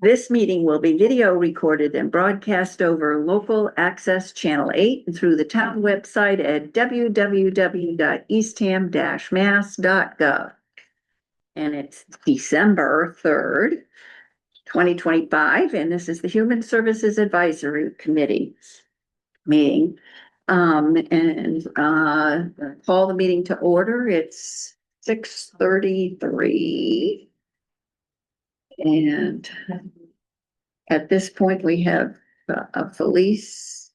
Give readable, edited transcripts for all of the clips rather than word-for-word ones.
This meeting will be video recorded and broadcast over local access channel 8 and through the town website at www.eastham-mass.gov. And it's December 3rd, 2025, and this is the Human Services Advisory Committee meeting. Call the meeting to order. It's 6:33. And at this point, we have Felice,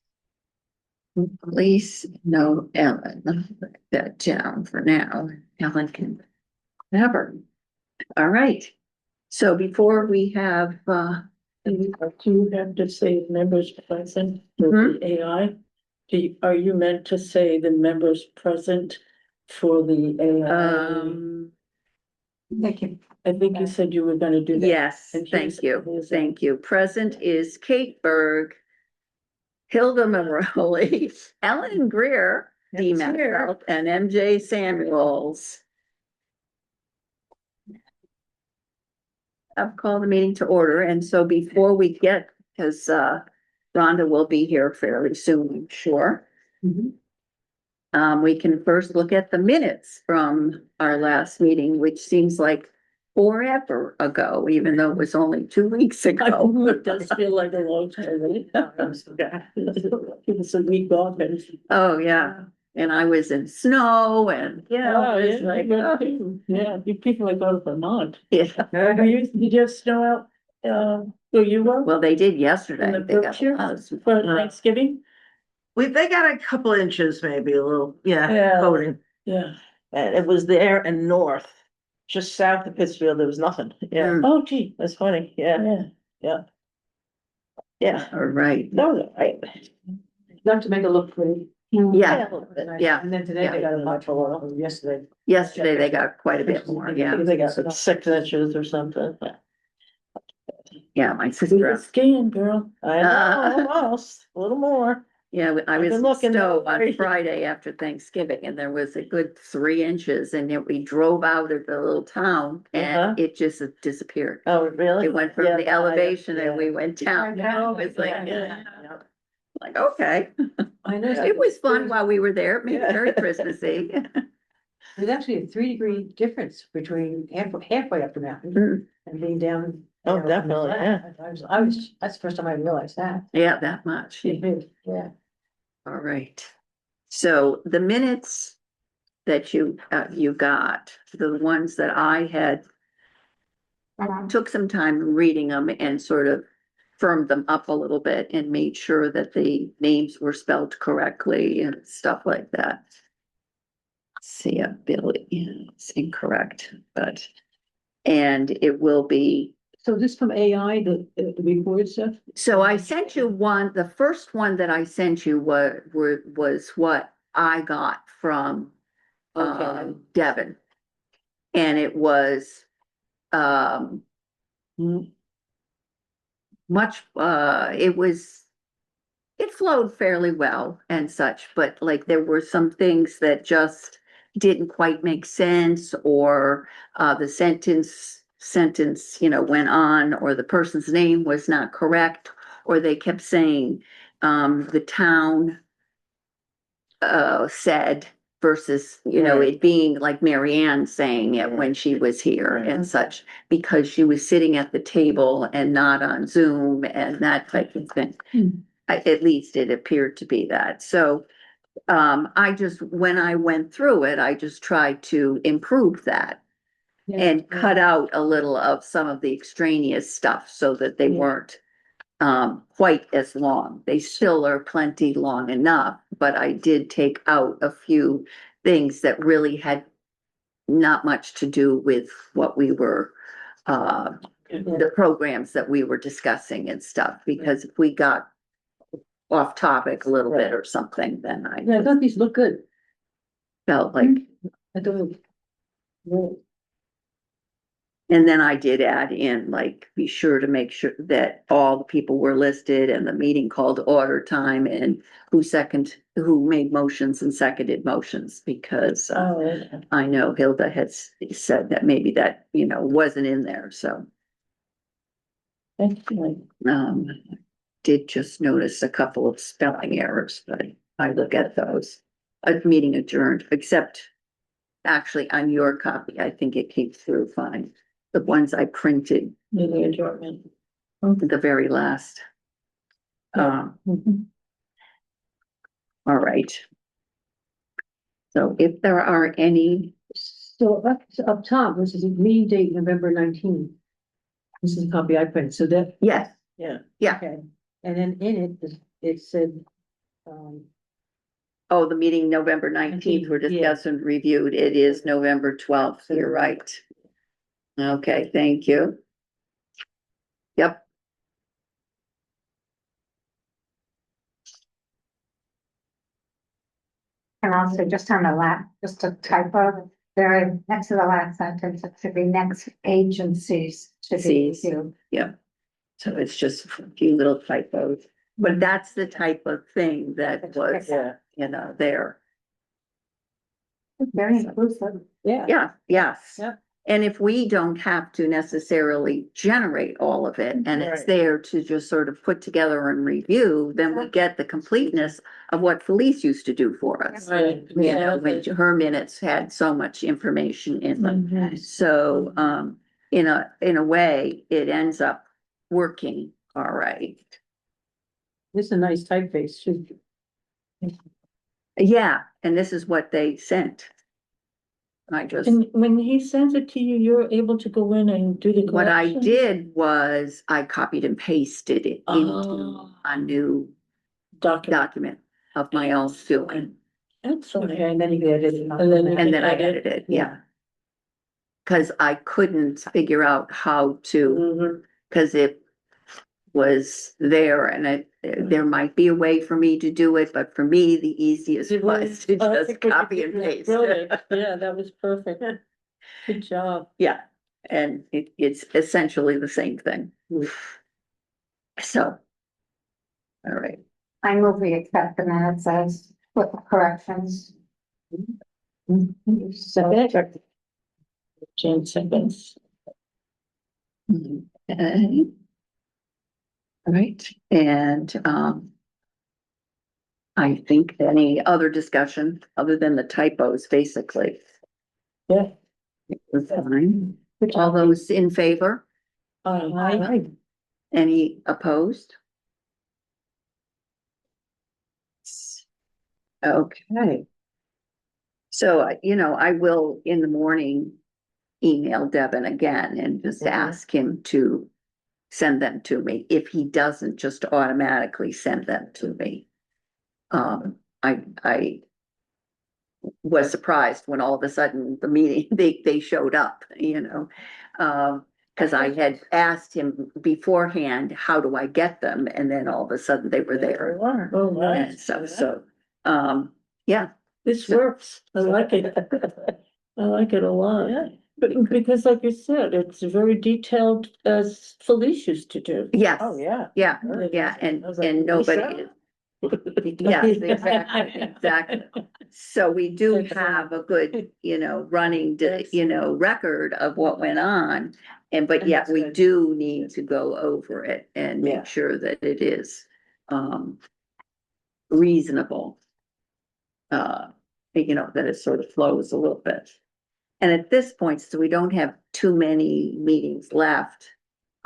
no Ellen. Put that down for now. Ellen can never. All right. So before we have, Do you have to say members present for the AI? Are you meant to say the members present for the AI? Thank you. I think you said you were gonna do that. yes, And thank here's- you, here's- thank you. Present is Kate Berg, Hilda Maroli, Ellen Greer, Dee That's here. Metcalf, and MJ Samuels. I've called the meeting to order, and so before we get, because Rhonda will be here fairly soon, I'm sure. We can first look at the minutes from our last meeting, which seems like forever ago, even though it was only 2 weeks ago. It does feel like a long time, right? Give us a week off and. Oh, yeah, and I was in snow and, Oh, it was yeah, like, yeah, you people like go to Vermont. yeah. Did you have snow out, where you were? Well, they did yesterday. In the They got a Berkshire? lot of snow. For Thanksgiving? They got a couple inches, maybe a little, Yeah. coating. Yeah. And it was there and north, just south of Pittsfield, there was nothing. Yeah. Mm. Oh, gee, That's funny. Yeah. yeah. Yeah. All right, That was all right. Not to make it look pretty. yeah, A little bit. yeah. And then today they got a much more, yesterday. Yesterday they got quite a bit more, yeah, They got like 6 inches or something. yeah, my We were sister, skiing, girl. I know, almost, a little more. yeah, I I've was been in looking snow that on way. Friday after Thanksgiving, and there was a good 3 inches, and yet we drove out of the little town, Uh-huh. and it just disappeared. Oh, really? It went from Yeah, the elevation and we went down, Yeah. it's like, Yeah. like, okay. I know. It was fun while we were there, it made it Yeah. very Christmassy. There's actually a 3-degree difference between halfway up the mountain Mm. and being down. Oh, there on the definitely, flat. That's the first time I realized that. Yeah, that much. Yeah. All right. So the minutes that you got, the ones that I had, took some time reading them and sort of firmed them up a little bit and made sure that the names were spelled correctly and stuff like that. See, Billy, it's incorrect, but, and it will be. So this from AI, the report stuff? So I sent you one, the first one that I sent you was what I got from Devin. And it was much, it flowed fairly well and such, but like there were some things that just didn't quite make sense, or the sentence, went on, or the person's name was not correct, or they kept saying, the town said versus, it being like Mary Ann saying it when she was here and such, because she was sitting at the table and not on Zoom and that type of thing. At least it appeared to be that. So when I went through it, I just tried to improve that and cut out a little of some of the extraneous stuff so that they weren't quite as long. They still are plenty long enough, but I did take out a few things that really had not much to do with what we were, the programs that we were discussing and stuff, because if we got off topic a little bit or something, then I Yeah, I thought these look good. felt like, I thought. and then I did add in, like, be sure to make sure that all the people were listed and the meeting called to order time and who made motions and seconded motions, because I know Hilda had said that maybe that, wasn't in there, so. Excellent. Did just notice a couple of spelling errors, but I look at those. A meeting adjourned, except actually on your copy, I think it came through fine. The ones I printed, Meeting adjournment. the very last. Um, Mhm. all right. So if there are any, So up top, this is a meeting date, November 19th. This is a copy I printed, so that, yes, Yeah. yeah, okay, and then in it said, oh, the meeting November 19th, we're 19th, yeah. discussed and reviewed, it is November 12th, you're right. Okay, thank you. Yep, And also just on the just a typo, there, next to the last sentence, it should be next agencies to be Sees. reviewed. so it's just a few little typos, but that's the type of thing that was, Yeah. there. Very inclusive. Yeah. Yeah, yes. Yeah. And if we don't have to necessarily generate all of it and it's Right. there to just sort of put together and review, then we get the completeness of what Felice used to do for us. Right. You know, when her minutes had so much information in them. Mhm. So, in a way, it ends up working all right. this is a nice typeface, too. Yeah, and this is what they sent. I just. And when he sends it to you, you're able to go in and do the What I correction? did was I copied and pasted it into Oh. a new Document. document of my own doing, Excellent. Okay, and then you get it. And then you and then I edit. edited it, yeah. Cause I couldn't figure out how to, Mhm. cause it was there and there might be a way for me to do it, but for me, the easiest It was to I just think what you copy did and was paste. brilliant. Yeah, that was perfect. Good job. Yeah, and it's essentially the same thing. So. All right. I move we accept the minutes as with the corrections. Second. Jane seconds. Okay. All right, and, I think any other discussion other than the typos, basically. Yeah. Was fine. All those in favor? Aye. Any opposed? Okay. So, I will in the morning email Devin again and just Mhm. ask him to send them to me. If he doesn't just automatically send them to me. I was surprised when all of a sudden the meeting, they showed up, cause I had asked him beforehand, how do I get them? And then all of a sudden they were there. Oh, And nice. so, yeah, This works. I like it. I like it a lot. Yeah. But because like you said, it's very detailed as Felice used to do. yes. Oh, yeah. Yeah, It yeah, is. and, I was like, and nobody, yes, exactly. So we do have a good, running, record of what went on. But yet we do need to go over it and Yeah. make sure that it is, reasonable. That it sort of flows a little bit. And at this point, so we don't have too many meetings left,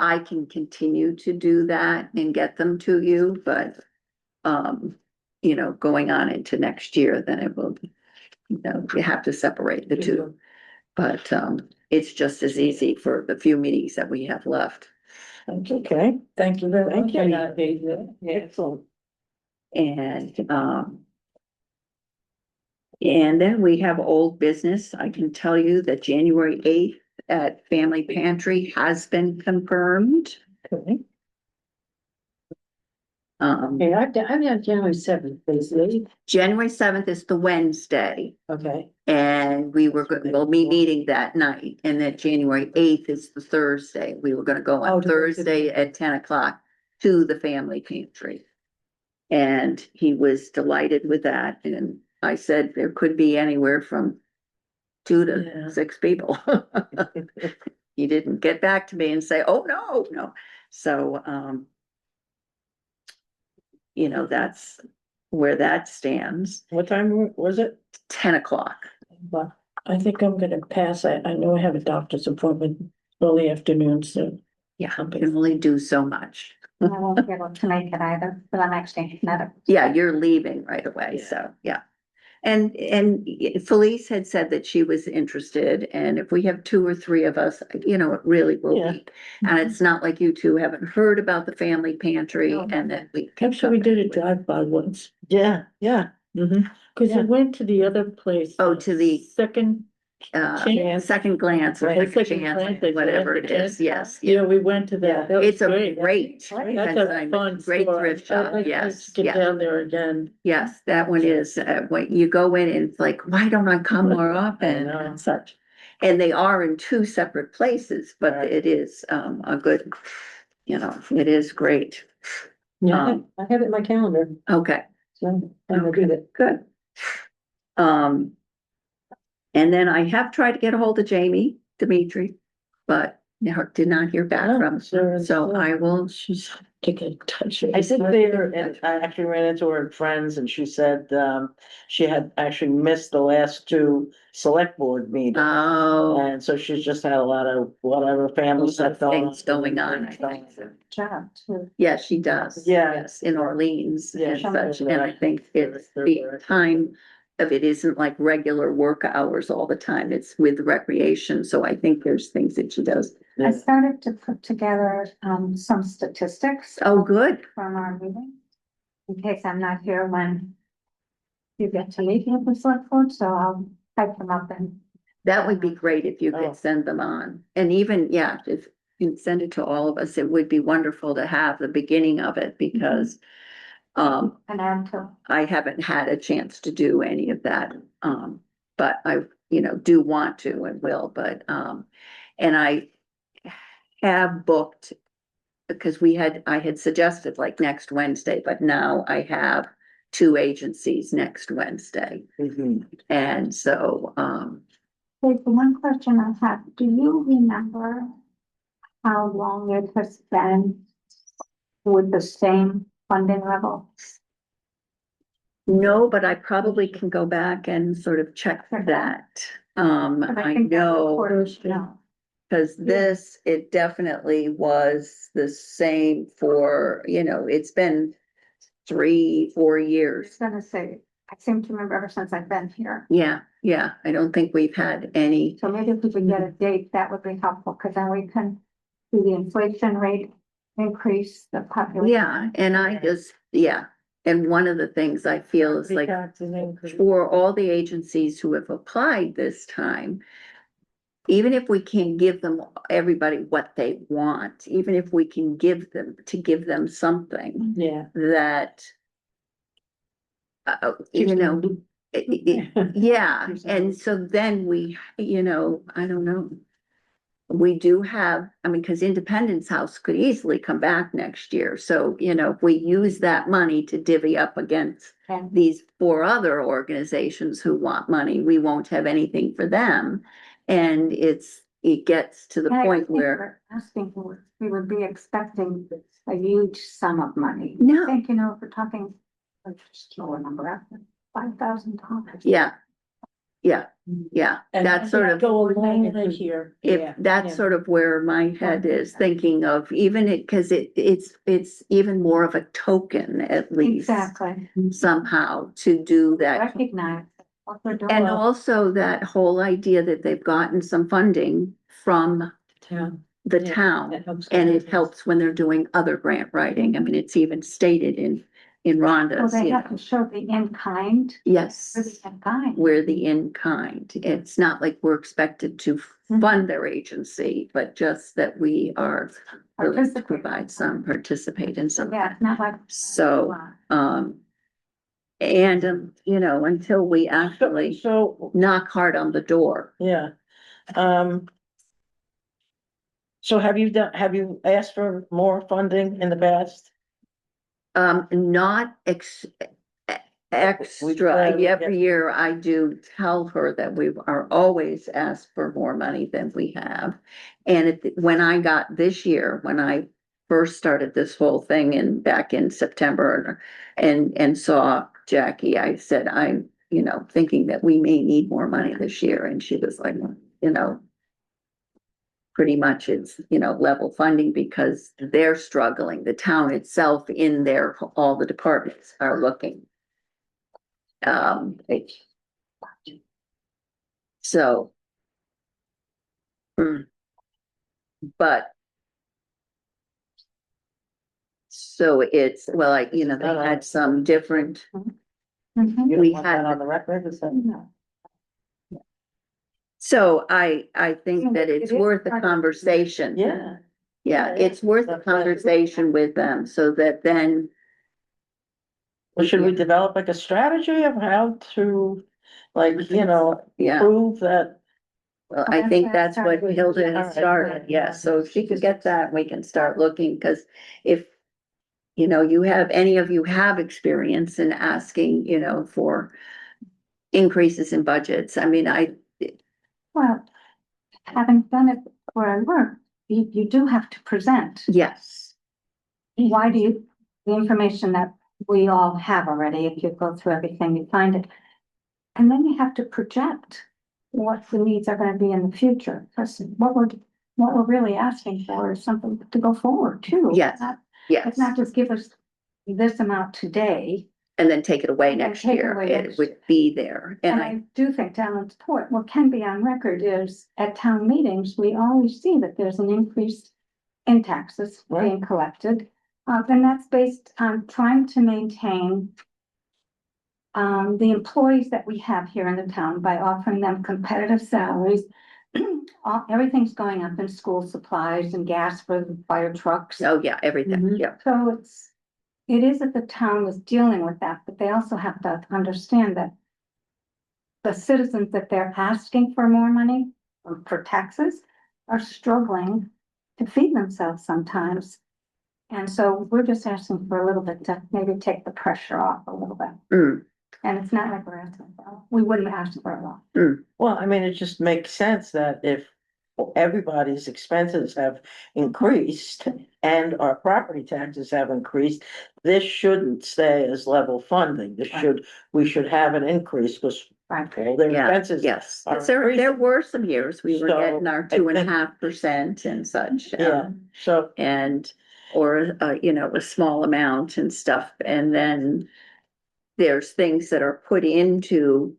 I can continue to do that and get them to you, but, going on into next year, then it will, you have to separate the two. But, it's just as easy for the few meetings that we have left. Okay, thank you very Thank much. you. Excellent. And then we have old business. I can tell you that January 8th at Family Pantry has been confirmed. Okay. Okay, I've got January 7th, basically. January 7th is the Wednesday, Okay. and we'll be meeting that night, and then January 8th is the Thursday. We were gonna go Oh, on to go to the- Thursday at 10 o'clock to the Family Pantry. And he was delighted with that, and I said there could be anywhere from 2 to Yeah. 6 people. He didn't get back to me and say, oh, no. So, that's where that stands, What time was it? 10 o'clock. But I think I'm gonna pass. I know I have a doctor's appointment early afternoon, so. Yeah, you Okay. can only do so much. I won't be able to make it either, but I'm actually not. Yeah, you're leaving right away, Yeah. so, yeah. And Felice had said that she was interested, and if we have 2 or 3 of us, it really will Yeah. be. And it's not like you two haven't heard about the family pantry No. and that we. can Actually, we come did a back with- drive-by once. Yeah, yeah. Cause Yeah. it went to the other place. Oh, to the- Second, Chance. Second glance or Right, second second chance, glance, whatever it Atlantic is, yes. yeah, we went to that. That was It's a great. great. That's That's a consignment, fun Great store. thrift shop, I'd like to yes, Get yeah. down there again. Yes, that one is, when you go in and it's like, why don't I come more often know. and such? And they are in 2 separate places, but Right. it is, a good, it is great. Yeah, Um, I have it in my calendar, Okay, so I'm gonna do that. good. Um, and then I have tried to get a hold of Jamie Dimitri, but did not hear back from her, so I will, She's to get in touch. I did there and I actually ran into her at Friends and she said, she had actually missed the last 2 select board meetings. oh, And so she's just had a lot of whatever family stuff things going on. I think. Job too. Yeah, she does. Yeah. Yes, in Orleans Yeah, and she such, does and I that. think it's the time of it isn't like regular work hours all the time, it's with recreation, so I think there's things that she does. I Yeah. started to put together, some statistics. Oh, good, From our meeting. In case I'm not here when you get to meet with the select board, so I'll type them up and. that would be great if you Oh. could send them on, and even, yeah, if you can send it to all of us, it would be wonderful to have the beginning of it, because And add to. I haven't had a chance to do any of that, but I, do want to and will, but, and I have booked, because I had suggested like next Wednesday, but now I have 2 agencies next Wednesday, Mhm. and so, Wait, the one question I have, do you remember how long it has been with the same funding level? no, but I probably can go back and sort of check that. But I think that know. report- No. Cause this, it definitely was the same for, it's been 3-4 I was years. gonna say, I seem to remember ever since I've been here. Yeah, I don't think we've had any, So maybe if we could get a date, that would be helpful, because then we can do the inflation rate increase, the population. yeah, and I just, yeah. And one of the things I feel is like, Taxes increase. for all the agencies who have applied this time, even if we can't give them, everybody what they want, even if we can give them something Yeah. that, yeah, and so then we, I don't know. We do have, cause Independence House could easily come back next year, so, if we use that money to divvy up against And these 4 other organizations who want money, we won't have anything for them. And it gets to the I point think where, we're asking for, we would be expecting a huge sum of money. No. I think, if we're talking, just throw a number out, $5,000. yeah, And that's sort of. Go along right here. If that's sort of where my head is thinking of, even cause it's even more of a token at least. Exactly. Somehow to do that. Recognize what we're doing. And also that whole idea that they've gotten some funding from Town. the Yeah, town. that helps. And it helps when they're doing other grant writing. It's even stated in Well, Rhonda's, they have to show the in-kind, for the yes, in-kind. we're the in-kind. It's not like we're expected to fund their agency, but just that we are willing to provide some, participate in some. Yeah, it's not like. So, and, until we actually So, knock hard on the door. yeah. So have you asked for more funding in the past? Not extra, Yeah. every year I do tell her that we are always asked for more money than we have. And when I got this year, when I first started this whole thing back in September and saw Jackie, I said, I'm, thinking that we may need more money this year. And she was like, pretty much it's, level funding because they're struggling. The town itself all the departments are looking. So. But. So it's, well, they had some different, Mhm. You don't We want that had- on the record, is that? No. so I think that It it's is worth a part of- conversation. Yeah, Yeah, yeah. it's worth a That's- conversation with them so that then, well, should we develop like a strategy of how to, like, yeah. prove that? Well, Well, I that's think what I that's what started. Hilda Alright, has started, good. yeah, so if she could get that, we can start looking, cause if. Any of you have experience in asking, for increases in budgets, I mean, Well, having done it where I work, you do have to present. yes, Why do you, the information that we all have already, if you go through everything, you find it. And then you have to project what the needs are gonna be in the future, because what we're really asking for is something to go forward too. Yes. It's yes, not just give us this amount today. and then take it away And then next take it year, away it next would year. be there, And I do think, to Alan's point, what can be on record is at town meetings, we always see that there's an increase in taxes being collected. And that's based on trying to maintain the employees that we have here in the town by offering them competitive salaries. Everything's going up in school supplies and gas for the fire trucks. Oh, yeah, everything, Mhm. yeah, So it is that the town was dealing with that, but they also have to understand that the citizens that they're asking for more money for taxes are struggling to feed themselves sometimes. And so we're just asking for a little bit to maybe take the pressure off a little bit. Mm, And it's not like we're asking for, we wouldn't ask for a lot. Well, I mean, it just makes sense that if everybody's expenses have increased and our property taxes have increased, this shouldn't stay as level funding. We should have an increase because Right. all their yeah, expenses. yes, are there increasing. were some years we were So, getting our I 2.5% and such. Yeah, so, Or, a small amount and stuff, and then there's things that are put into,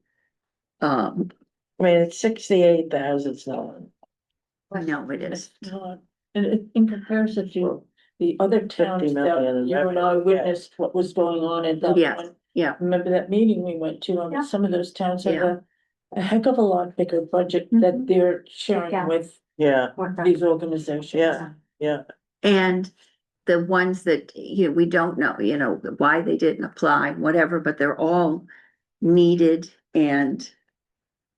I mean, it's 68,000, it's not. no, it is. It's not. And in comparison to the other towns million that in you and I revenue, yeah. witnessed what was going on at that Yes, one. yeah, Remember that meeting we went to, Yeah. some of those towns have Yeah. a heck of a lot bigger budget that they're sharing Yeah. with Yeah, these organizations. Yeah. yeah, and the ones that, we don't know, why they didn't apply, whatever, but they're all needed and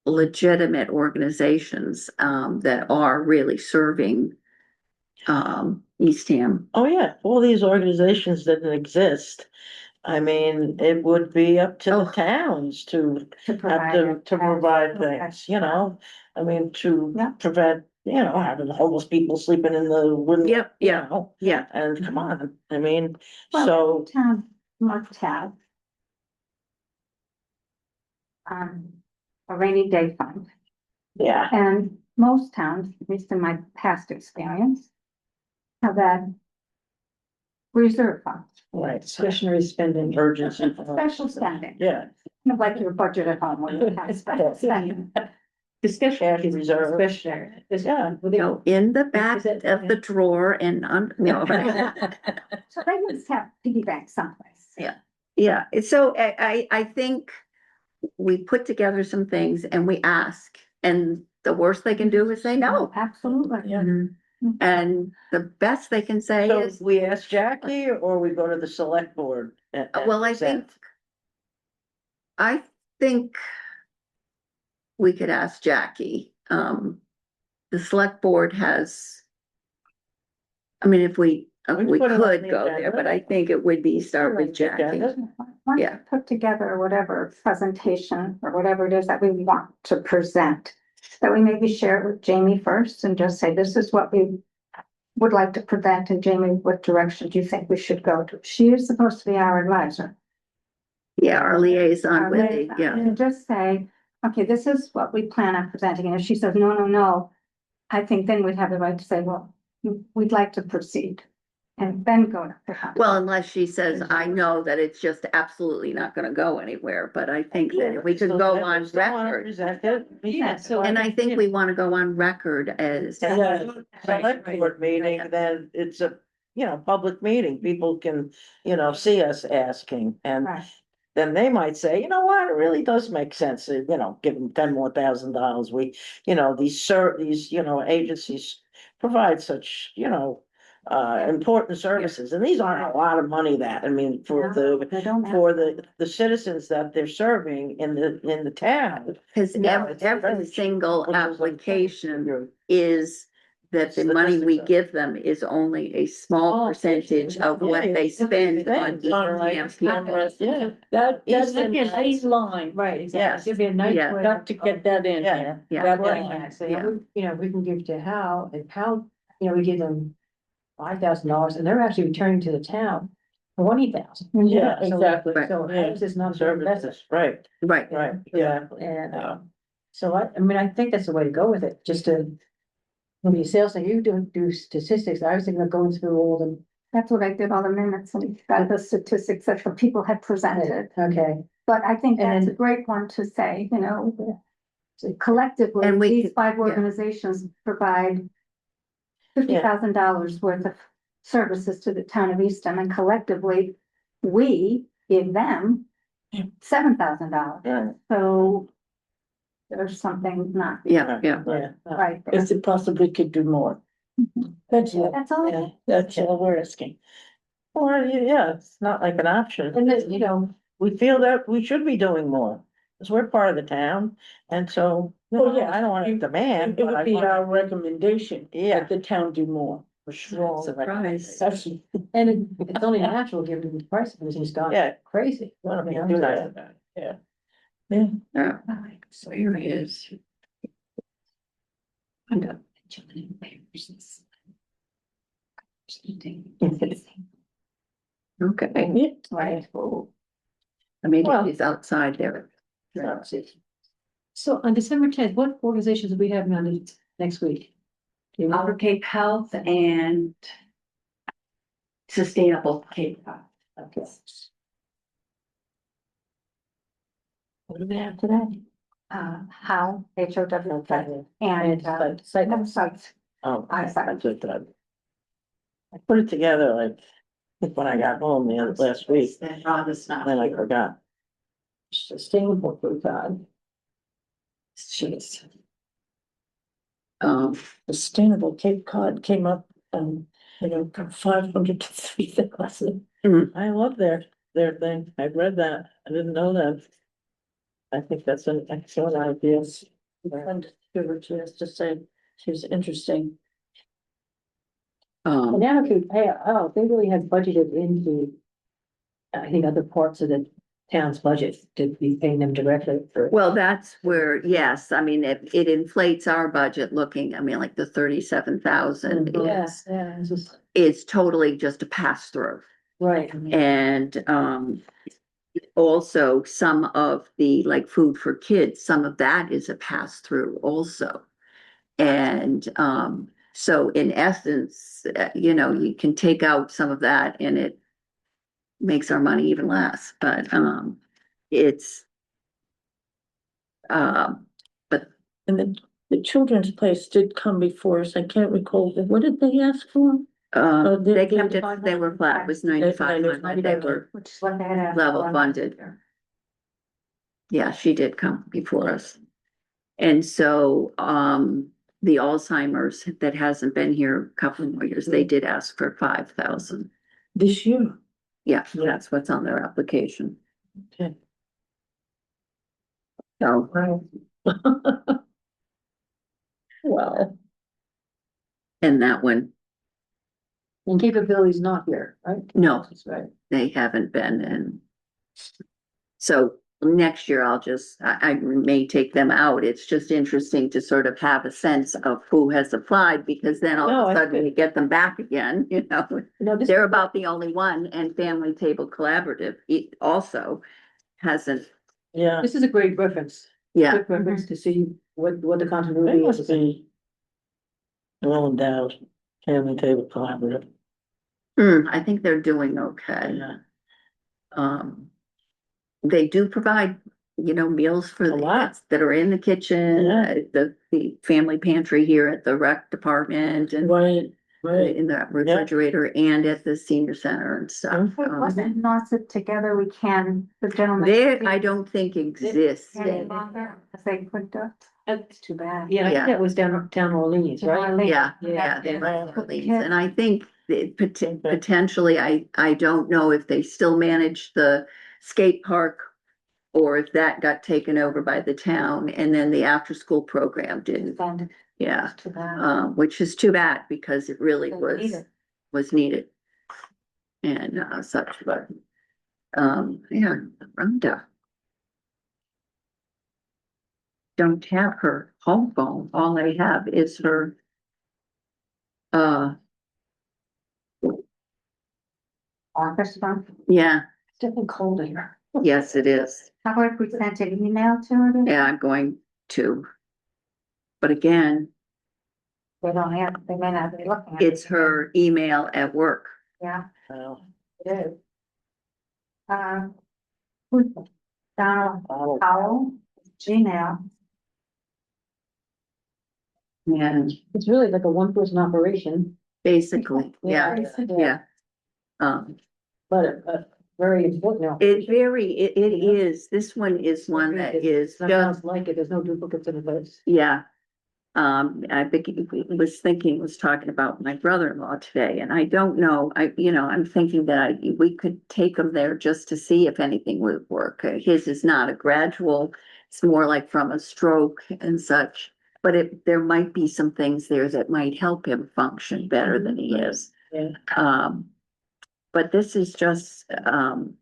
legitimate organizations, that are really serving, Eastham. oh, yeah, all these organizations didn't exist. I mean, it would be up to the Oh. towns to To have provide. to provide Okay. things, I mean, to Yeah. prevent, having homeless people sleeping in the window. Yep, you yeah. know, Yeah, And come on, I mean, Well, so, town must have a rainy day fund. yeah, And most towns, at least in my past experience, have that reserve funds, right, Discretionary spending. emergency. special spending. Yeah, Kind of like your budget at home when you have special spending. cash reserve, Discretionary. yeah. in the back Is it- of the drawer and no. So they must have piggy bank someplace. Yeah, so I think we put together some things and we ask, and the worst they can do is say no. Absolutely. Yeah. And the best they can say So is, we ask Jackie or we go to the select board? well, I think we could ask Jackie. The select board has, I mean, if we We put it on could the go there, agenda. but I think it would be start with The Jackie. agenda. Once Yeah. you put together whatever presentation or whatever it is that we want to present, that we maybe share it with Jamie first and just say, this is what we would like to present, and Jamie, what direction do you think we should go to? She is supposed to be our advisor. Yeah, our liaison Our with the, liaison, yeah. And just say, okay, this is what we plan on presenting, and if she says, no, no, no, I think then we'd have the right to say, well, we'd like to proceed, and then go to the. Well, unless she says, I know that it's just absolutely not gonna go anywhere, but I think that if we could So go then on still wanna record. present it, Yeah, so- And I think we wanna go on record as, Yeah. Select board meeting, then it's a, public meeting, people can, see us asking, and Right. then they might say, you know what, it really does make sense, to, give them $10,000 more. These agencies provide such, important services, and these aren't a lot of money that, I mean, for the, They don't. for the citizens that they're serving in the town. cause No, it's every very- single which is like- application is that the money we give them is only a small percentage of what they spend on each damn people. Yeah. That's Yes, a and- nice line. Right, Yes. exactly. It'd be a nice Yeah. way. Got to get that in Yeah. there. Yeah. That Yeah, line. so, Yeah. we can give to Hal, and Hal, we give them $5,000, and they're actually returning to the town $20,000. Yeah, So- exactly. Right. So how is this not a message? Services, right, Right, right, exactly. And, Yeah. so I mean, I think that's the way to go with it, just to. When you sales, like you do statistics, I was thinking of going through all the. That's what I did, all the minutes and got the statistics that the people had presented. Okay, But I think And that's a then- great one to say, collectively, And we these could- five yeah. organizations provide $50,000 worth of services to the town of Easton, and collectively, we give them $7,000. Yeah. So there's something not yeah, yeah. Yeah. right there. Is it possibly could do more? That's all, That's all. Yeah. that's all we're asking. Or, yeah, it's not like an option. and then, We feel that we should be doing more, because we're part of the town, and so, Well, yeah, I don't wanna demand, It but I would be want. our recommendation Yeah. that the town do more. For sure. Surprise. That's. and it's only natural given the price of everything's gone Yeah. crazy. Wanna be You know, too so- nice about it. Yeah. Yeah. Yeah. So here he is. Okay, Yeah. Right. I mean, Well- he's outside there. So on December 10th, what organizations do we have on it next week? Do you know? Outer Cape Health and Sustainable Cape Health. Okay. What do we have today? How, HOW, Okay. and, Site- websites. Oh, I said- I took that. I put it together like when I got home the other last week, then I forgot. Sustainable food card. Jeez. Sustainable Cape Cod came up, from 500 to 3,000. I love their thing. I've read that. I didn't know that. I think that's an excellent idea. And give her to us to say, she's interesting. And now if you pay, they really have budgeted into. I think other parts of the town's budget to be paying them directly for. Well, that's where, yes, I mean, it inflates our budget looking, I mean, like the 37,000 Yes, yeah, it's just, is totally just a pass through. right. And, also some of the, like, food for kids, some of that is a pass through also. And, so in essence, you can take out some of that and it makes our money even less, but, it's, but And then the children's place did come before us. I can't recall, what did they ask for? they kept it, they were flat, it was 9,500, they were Which is what they had asked. level for. funded. Yeah, she did come before us. And so, the Alzheimer's that hasn't been here a couple more years, they did ask for 5,000. This year. Yeah, that's what's on their application. Okay. So, Well, and that one, And capabilities not here, right? no, That's right. they haven't been, and so next year I may take them out. It's just interesting to sort of have a sense of who has applied, because then all No, of a I sudden we get them back again, you know? No, this, They're about the only one, and Family Table Collaborative also hasn't, Yeah, this is a great reference. yeah. Quick reference to see what the they continuity must is. be well endowed, family table collaborative. I think they're doing okay. Yeah. They do provide, you know, meals for A the lot. kids that are in the kitchen, Yeah. the family pantry here at the rec department and Right. in the refrigerator and at the senior center and stuff. It wasn't Nauset Together We Can, the gentleman. They, I don't think exists. Any longer, as they put up, it's too bad. Yeah, I Yeah. think that was down Orleans, right? Yeah, Yeah. yeah, they Yeah. were police, and I think that potentially, I don't know if they still manage the skate park or if that got taken over by the town, and then the after-school program didn't, And yeah. it's too bad. Which is too bad, because it really They need was, it. was needed. And, such, but, yeah, Rhonda. Don't have her home phone, all I have is her, uh, Office phone. yeah, It's definitely cold here. yes, it is. How about if we sent an email to her? Yeah, I'm going to. But again, They don't have, they may not be looking at it. it's her email at work. Yeah, Well, it is. Who's Donald I'll- Powell, Gmail. And It's really like a one-person operation, basically, yeah, yeah. but very important. It is, this one is one that is Nothing just, else like it, there's no duplicates in the place. yeah. I think, was talking about my brother-in-law today, and I don't know, I'm thinking that we could take him there just to see if anything would work. His is not a gradual, it's more like from a stroke and such. But there might be some things there that might help him function better than he is. Yeah. But this is just, and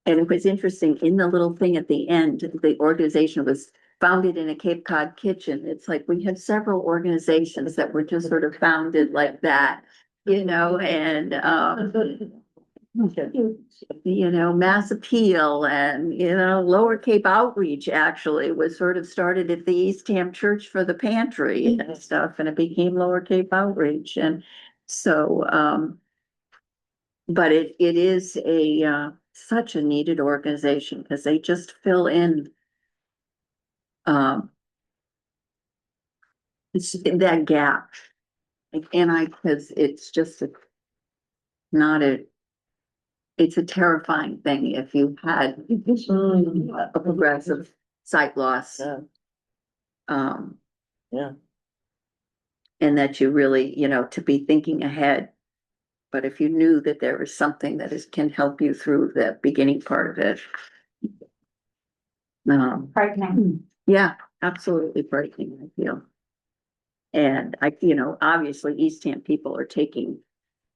it was interesting, in the little thing at the end, the organization was founded in a Cape Cod kitchen. It's like, we have several organizations that were just sort of founded like that, you know, and, Mass Appeal and, Lower Cape Outreach actually was sort of started at the Eastham Church for the pantry and stuff, and it became Lower Cape Outreach. And so, but it is such a needed organization, because they just fill in it's that gap. Because it's just it's a terrifying thing if you had a progressive sight loss. Yeah. Um. Yeah. And that you really, to be thinking ahead. But if you knew that there was something that can help you through the beginning part of it. Frightening. Yeah, absolutely frightening, I feel. And obviously Eastham people are taking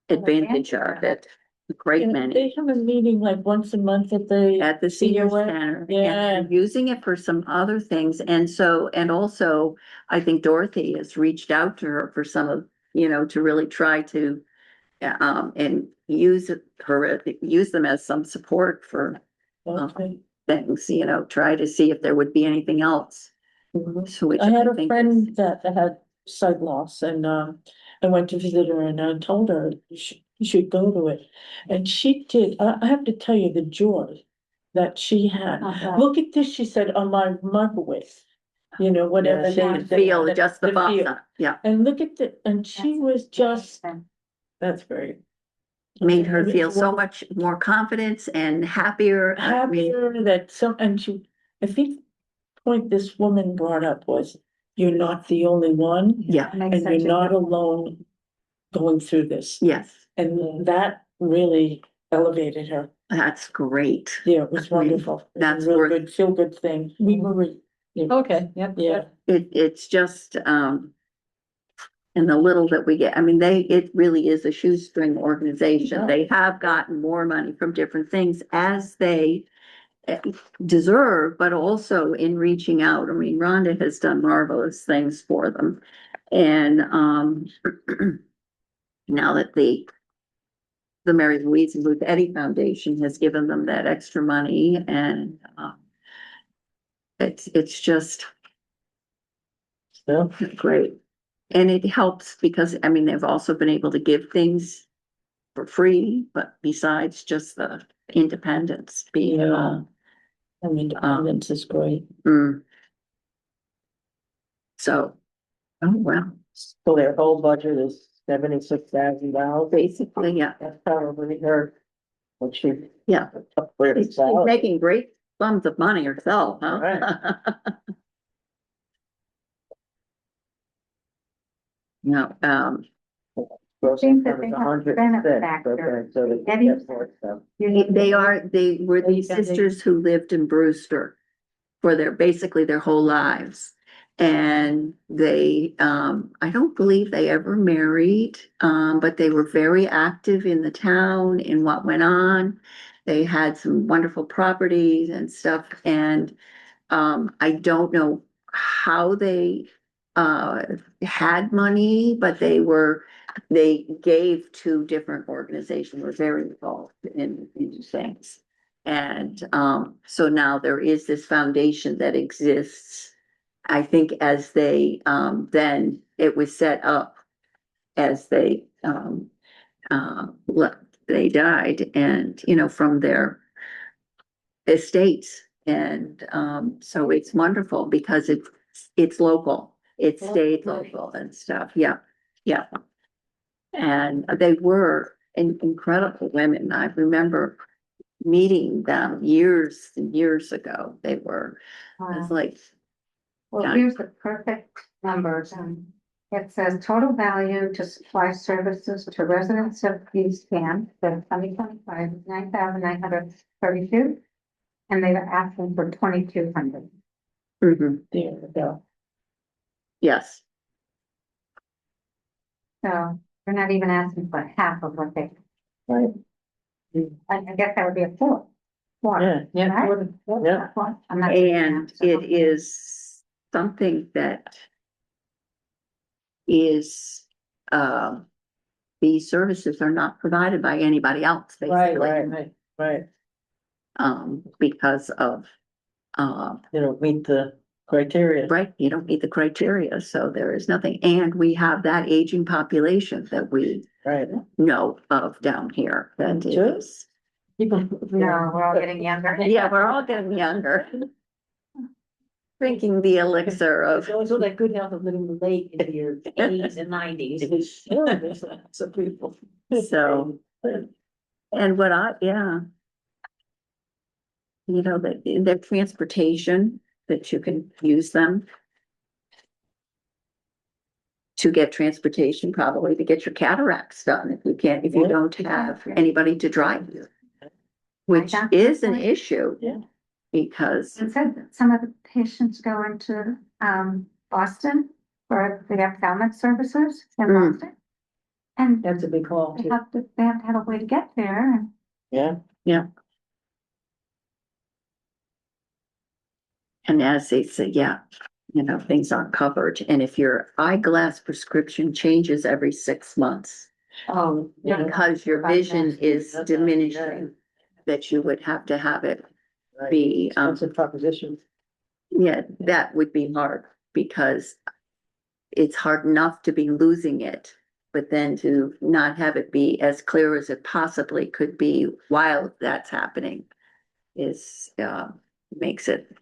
advantage of it, a great many. They have a meeting like once a month at At the senior Senior center, yeah. and they're using it for some other things, and also, I think Dorothy has reached out to her for some of, to really try to. And use them as some support for Okay. things, try to see if there would be anything else. Mhm. So which I had a think friend is- that had sight loss and I went to visit her and I told her you should go to it. And she did. I have to tell you the joy that she had. Uh-huh. Look at this, she said, on my microwave. Whatever. Yeah, she they- could Feel just the feel. faucet, yeah, And look at and she That's was just, That's great. made her It feel was so much more confidence and happier. I mean, happier that I think the point this woman brought up was, you're not the only one. Yeah, And you're not alone going through this. yes, And that really elevated her. that's great. Yeah, it was I mean, wonderful. It was a that's real worth- good, feel good thing. We were, Okay, yep. yeah. It's just, and the little that we get, I mean, it really is a shoestring organization. Yeah. They have gotten more money from different things as they deserve, but also in reaching out. I mean, Rhonda has done marvelous things for them. And, now that the Mary Louise and Ruth Eddy Foundation has given them that extra money and, it's just So, great. And it helps because, I mean, they've also been able to give things for free, but besides just the independence being, Yeah. I mean, independence is great. mm. So, oh, well, so their whole budget is $76,000. basically, yeah, That's probably her, what she. yeah. Where She's it's out. making great sums of money herself, huh? No, Gross think that income they is have 106, benefactor. okay, so they can Eddie- get more stuff. they were the sisters who lived in Brewster for basically their whole lives. And they, I don't believe they ever married, but they were very active in the town in what went on. They had some wonderful properties and stuff, and, I don't know how they, had money, but they gave to different organizations, were very involved in things. And, so now there is this foundation that exists. I think as they, then it was set up as they, they died and, from their estates. And, so it's wonderful because it's local, it stayed local and stuff, yeah, yeah. And they were incredible women. I remember meeting them years and years ago. They were, it was like, Well, here's the perfect numbers, and it says total value to supply services to residents of East Camp, for 2025 is 9,932. And they were asking for 2,200. mhm, There we go. yes, So they're not even asking for half of what they, Right, I guess that would be a fourth. Fourth, yeah, right? yeah. I'm not doing and math, so- it is something that is, these services are not provided by anybody else, right, basically. right. Because of, They don't meet the criteria. right, you don't meet the criteria, so there is nothing, and we have that aging population that we Right. know of down here, that Sure. is. No, we're all getting younger. Yeah, we're all getting younger. Drinking the elixir of, Those are that good health of living late into your eighties and nineties. Some people. so, and yeah. Their transportation, that you can use them. To get transportation, probably to get your cataracts done, if you don't have anybody to drive you. Which is an issue. Yeah. Because, It said that some of the patients go into, Boston for the ophthalmic services in Mm. Boston. And That's a big call they too. they have to have a way to get there, and Yeah, and as they say, yeah, things aren't covered, and if your eyeglass prescription changes every 6 months. oh. Because your vision is diminishing, that you would have to have it right. be, That's a proposition. yeah, that would be hard, because it's hard enough to be losing it, but then to not have it be as clear as it possibly could be while that's happening is, makes it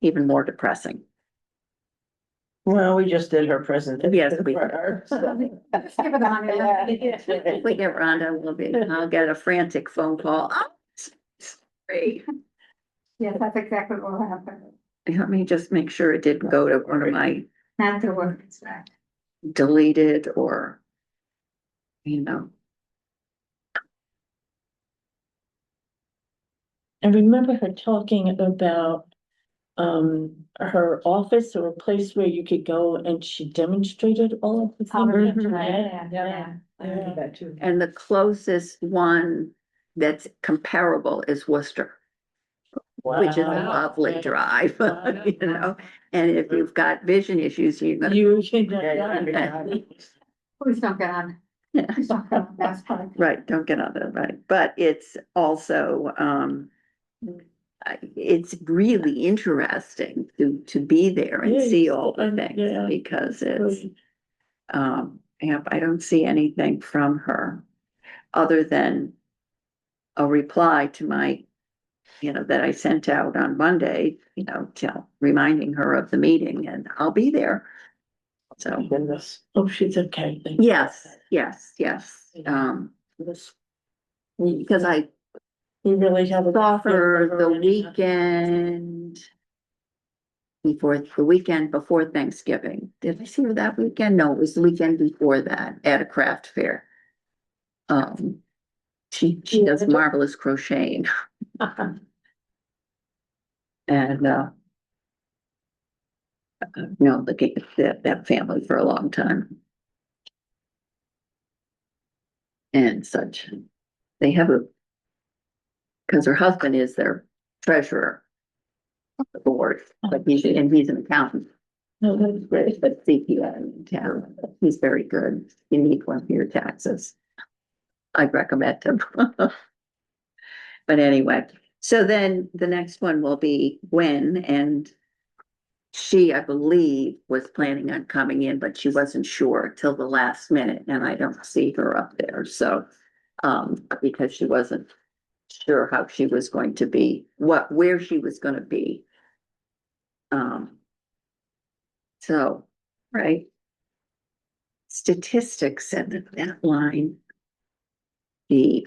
even more depressing. Well, we just did her presentation. Yes, we for her, so. Let's give it on. If we get Rhonda, I'll get a frantic phone call. Oh, sorry. Yes, that's exactly what will happen. Let me just make sure it didn't go to one of my Not to work, it's not. deleted or, I remember her talking about her office or a place where you could go and she demonstrated all of the things. Mhm. Yeah. I heard that too. and the closest one that's comparable is Worcester. which is a Wow. lovely drive, Wow. you know? And if you've got vision issues, you're gonna, You. Please don't get on. Please don't get on, that's part. right, don't get on that, right, but it's also, it's really interesting to be there and see all the Yeah, things, yeah. because it's, yeah, I don't see anything from her other than a reply to my, that I sent out on Monday, reminding her of the meeting, and I'll be there. So, Goodness. Oh, she's okay. thank you. yes, This- because I We really have. saw her the weekend before Thanksgiving. Did I see her that weekend? No, it was the weekend before that at a craft fair. She does marvelous crocheting, and no, that family for a long time. And such. They have because her husband is their treasurer of the board, but he's an accountant. No, that's great. But CPA in town, he's very good. You need one for your taxes. I'd recommend him. But anyway, so then the next one will be Gwen, and she, I believe, was planning on coming in, but she wasn't sure till the last minute, and I don't see her up there, so. Because she wasn't sure how she was going to be, where she was gonna be. So, right. Statistics and that line. The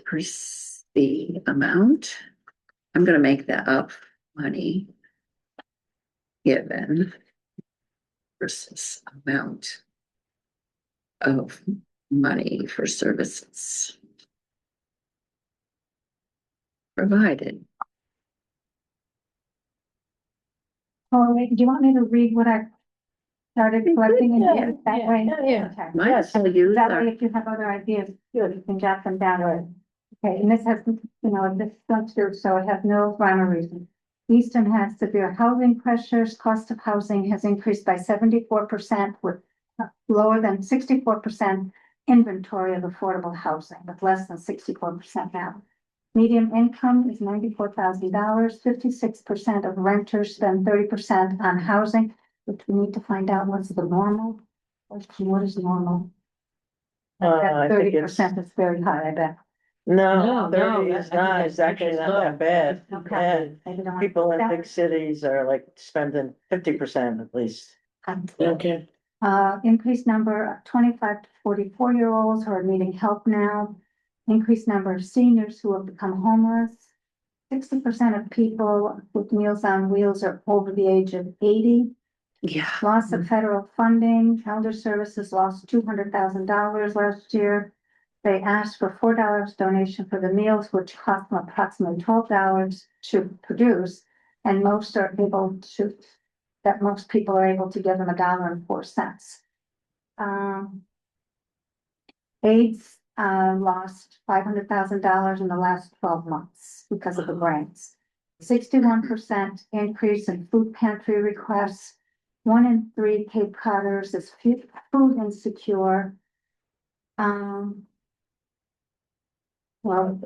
amount, I'm gonna make that up, money. Given. Versus amount. Of money for services. Provided. Oh, wait, do you want me to read what I started collecting and do it that Yeah, way? yeah. Okay. Might as well use That way, our, if you have other ideas, you can jot them down. Okay, and this has, this went through, so it has no rhyme or reason. Easton has severe housing pressures. Cost of housing has increased by 74% with lower than 64% inventory of affordable housing, with less than 64% now. Median income is $94,000. 56% of renters spend 30% on housing, which we need to find out what's the normal. What is normal? I That think 30% is very high, I bet. No, No, 30 I is think not, that's it's actually not low. that bad. Okay. Yeah, Maybe don't want people in that. big cities are like spending 50% at least. Okay. Increased number of 25 to 44-year-olds who are needing help now. Increased number of seniors who have become homeless. 60% of people with Meals on Wheels are over the age of 80. yeah, Loss of federal funding, Elder Services lost $200,000 last year. They asked for $4 donation for the meals, which cost them approximately $12 to produce. And most people are able to give them $1.04. AIDS lost $500,000 in the last 12 months because of the grants. 61% increase in food pantry requests. 1 in 3 Cape Codders is food insecure. Well,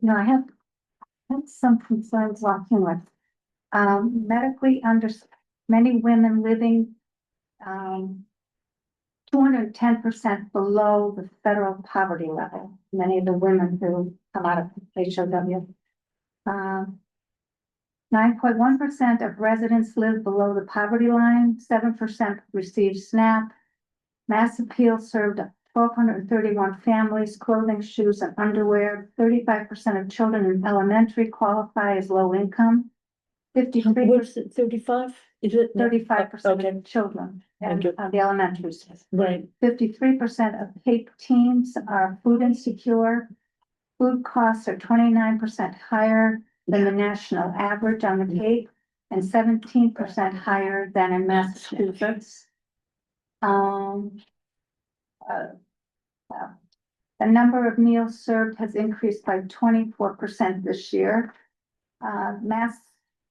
I have some concerns walking with. Many women living 210% below the federal poverty level. Many of the women who come out of HOW. 9.1% of residents live below the poverty line, 7% receive SNAP. Mass Appeal served 1,231 families, clothing, shoes, and underwear. 35% of children in elementary qualify as low income. 53%, What's it, 35? Is it? 35% Okay, of children Thank in you. the elementary schools. right. 53% of Cape teens are food insecure. Food costs are 29% higher than the national average on the Cape and 17% higher than in Massachusetts. The number of meals served has increased by 24% this year. Mass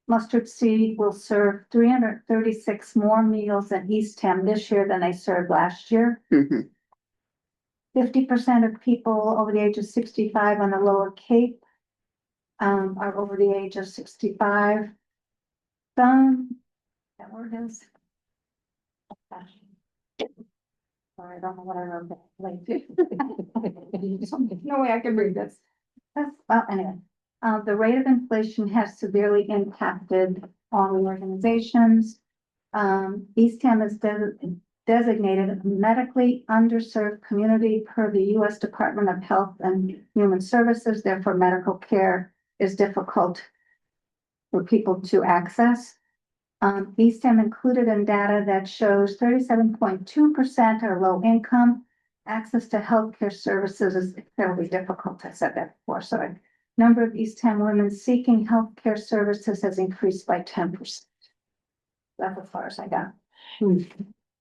Mustard Seed will serve 336 more meals in Eastham this year than they served last year. Mhm. 50% of people over the age of 65 on the Lower Cape are over the age of 65. That word is. Sorry, I don't know what I wrote. No way I can read this. Well, anyway, the rate of inflation has severely impacted all the organizations. Eastham is designated a medically underserved community per the U.S. Department of Health and Human Services. Therefore, medical care is difficult for people to access. Eastham included in data that shows 37.2% are low income. Access to healthcare services is fairly difficult. I said that before. So the number of Eastham women seeking healthcare services has increased by 10%. That's as far as I got.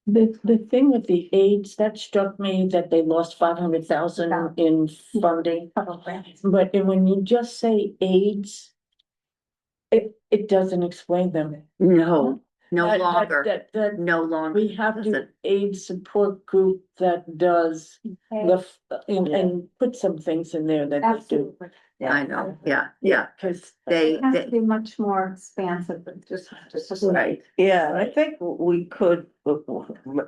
The thing with the AIDS, that struck me that they lost 500,000 in funding. But when you just say AIDS, it doesn't explain them. No, no That- longer, That no longer. we have does the it. AIDS support group that does and put some things in there that they do. Absolutely. I know, yeah, Cause It has to be much more expansive than just. right, Yeah, and I think we could,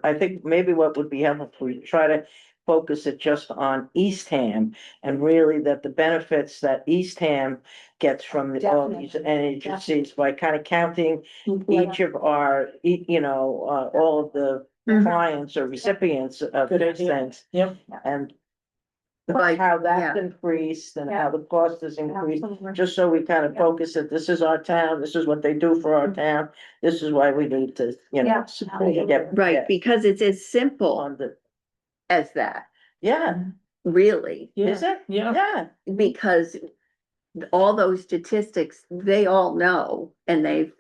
I think maybe what would be helpful, if we try to focus it just on Eastham. And really that the benefits that Eastham gets from all these agencies by kind of counting each of our, all of the Mhm. clients or recipients of Good these idea. things. Yep. And Like, how that's yeah. increased and Yeah. how the cost has increased. Absolutely. Just so we kind of Yeah. focus that this is our town, this is what they do for our town, this is why we need to, Yeah. get. right, because it's as simple On the, as that, yeah, really, is it? Yeah. Yeah, because all those statistics, they all know, and they've,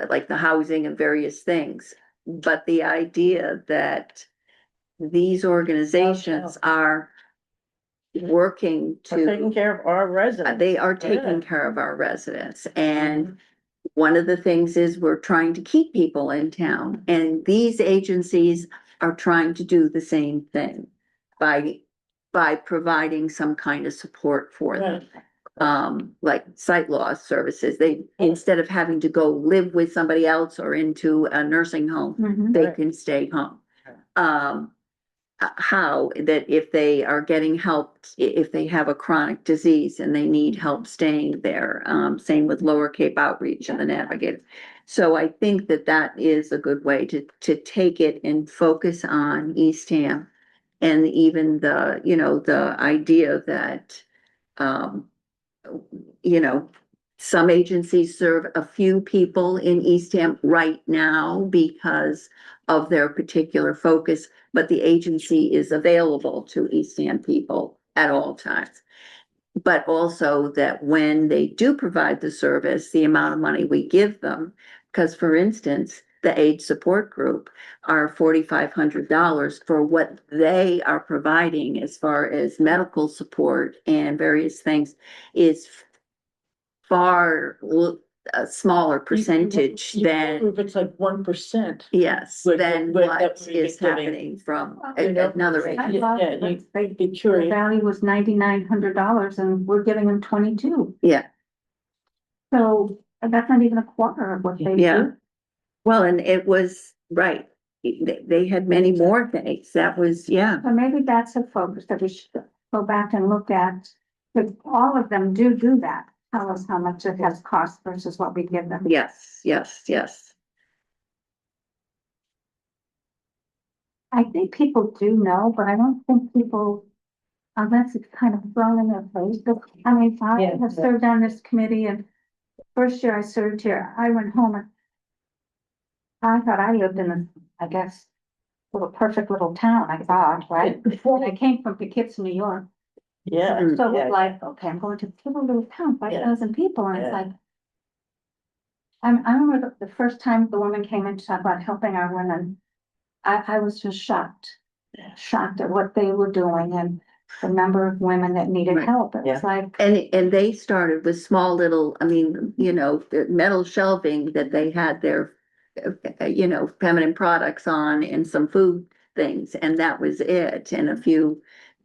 like the housing and various things. But the idea that these organizations are working we're taking to, care of our residents. they are Yeah. taking care of our residents. And one of the things is we're trying to keep people in town, and these agencies are trying to do the same thing by providing some kind of support for them. Like site loss services, instead of having to go live with somebody else or into a nursing home, Mhm. they Right. can stay home. How that if they are getting help, if they have a chronic disease and they need help staying there, same with Lower Cape Outreach and the Navigator. So I think that that is a good way to take it and focus on Eastham. And even the idea that, you know, some agencies serve a few people in Eastham right now because of their particular focus, but the agency is available to Eastham people at all times. But also that when they do provide the service, the amount of money we give them, because for instance, the age support group are $4,500 for what they are providing as far as medical support and various things is far a smaller percentage than, If it's like 1%. yes, With- than with what that we've been is getting. happening from You know, another I agency. love Yeah, it. you'd be The curious. value was $9,900 and we're giving them 22. Yeah, So that's not even a quarter of what they Yeah. do. well, and it was, right, they had many more things, that was, yeah, So maybe that's a focus that we should go back and look at. But all of them do that. Tell us how much it has cost versus what we give them. yes, yes. I think people do know, but I don't think people, unless it's kind of thrown in their face. But, I mean, I Yeah. have served on this committee and first year I served here, I went home and I thought I lived in a, I guess, little perfect little town, I thought, right? And I came from Poughkeepsie, New York. Yeah. So it yeah. was like, okay, I'm going to a little town, 5,000 people, and it's Yeah. like. I remember the first time the woman came in to talk about helping our women, I was just shocked. Shocked at what they were doing and the number of women that needed Right. help. It Yeah. was like, And they started with small little, I mean, the metal shelving that they had their, feminine products on and some food things, and that was it, and a few,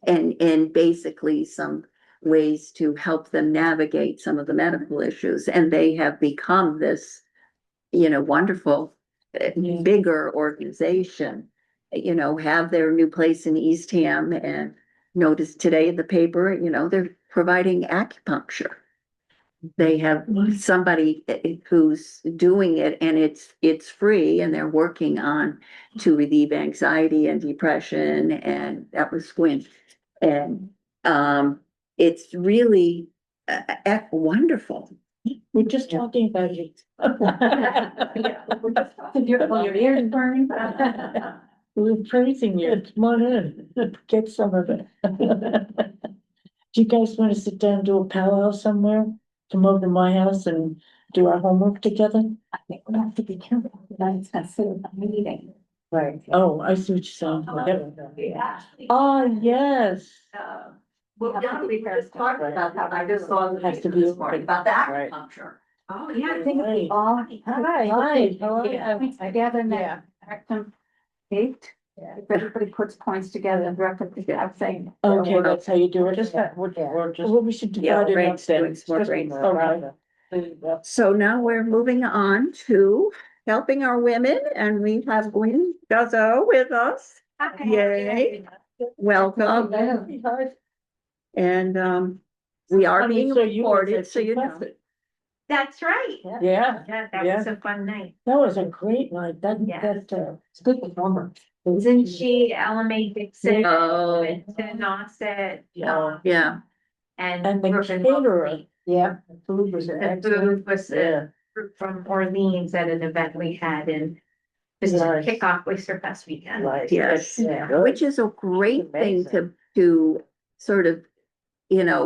and basically some ways to help them navigate some of the medical issues, and they have become this, wonderful, Yeah. bigger organization. Have their new place in Eastham, and noticed today in the paper, they're providing acupuncture. They have somebody who's doing it, and it's free, and they're working on to relieve anxiety and depression, and that was when. And it's really wonderful. We're just talking about you. your ears burning. We're praising you. Come on in, get some of it. Do you guys want to sit down, and do a powwow somewhere? Come over to my house and do our homework together? I think we have to be careful, that's considered a meeting. Right. Oh, I see what you're saying. Yeah. Oh, yes. Well, yeah, we just talked about that. I just saw the Has to picture be this morning about the Right. acupuncture. Oh, yeah, I think if we all. Hi, how are Put you? points together and Yeah. then direct them. Eight, if everybody puts points together and direct them together, I'm saying. Okay, that's how you do We're it. just, we're just. Well, we should Yeah, divide it up Ray's then. doing some more Okay. So now we're moving on to helping our women, and we have Gwen Guzzo with us. Yay. Welcome, and we are Funny, being so you were recorded, so you know. requested. That's right. Yeah, Yeah, that Yeah. was a fun night. that was a great night. That, Yeah. it's a good performer. Isn't she LMA Dixon? Oh. Went to Nauset. Yeah. Yeah, And the Brooklyn caterer. Lovely. Yeah. the food was The excellent. food was Yeah. a group from Orleans at an event we had and just to Nice. kick off Oyster Fest weekend. Nice. yes, Yeah. which is a great thing to sort of,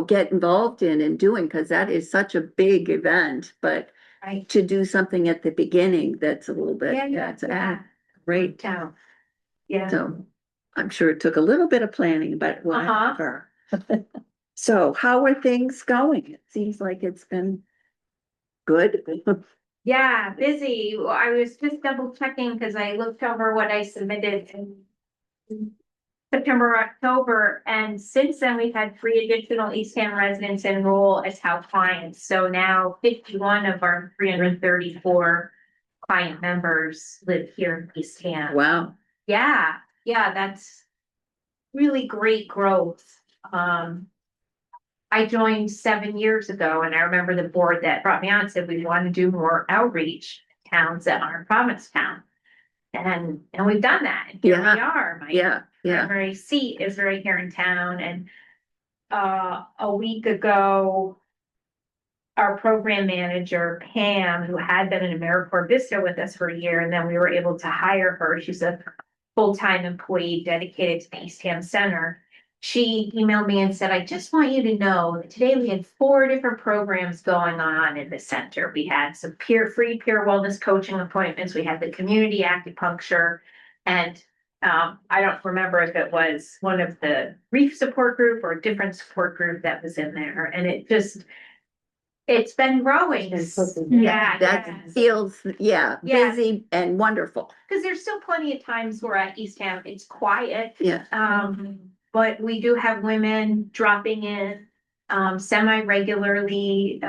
get involved in and doing, because that is such a big event, but Right. to do something at the beginning, that's a little bit, Yeah, it's yeah. great. Town. Yeah. So I'm sure it took a little bit of planning, but Uh-huh. whatever. So how are things going? It seems like it's been good. Yeah, busy. Well, I was just double checking because I looked over what I submitted in September, October, and since then we've had 3 additional Eastham residents enroll as house clients. So now 51 of our 334 client members live here in Eastham. Wow, Yeah, that's really great growth. I joined 7 years ago and I remember the board that brought me on said we want to do more outreach in towns that aren't Provincetown. And we've done that. And here we Yeah. are. My yeah, primary seat is right here in town and a week ago, our program manager, Pam, who had been in AmeriCorps Vista with us for a year, and then we were able to hire her. She's a full-time employee dedicated to the Eastham Center. She emailed me and said, I just want you to know that today we had 4 different programs going on in the center. We had some free peer wellness coaching appointments. We had the community acupuncture. And I don't remember if it was one of the grief support group or a different support group that was in there. And it's been growing. Yeah, that feels, Yeah. busy and wonderful. because there's still plenty of times where at Eastham it's quiet. Yeah, But we do have women dropping in semi-regularly.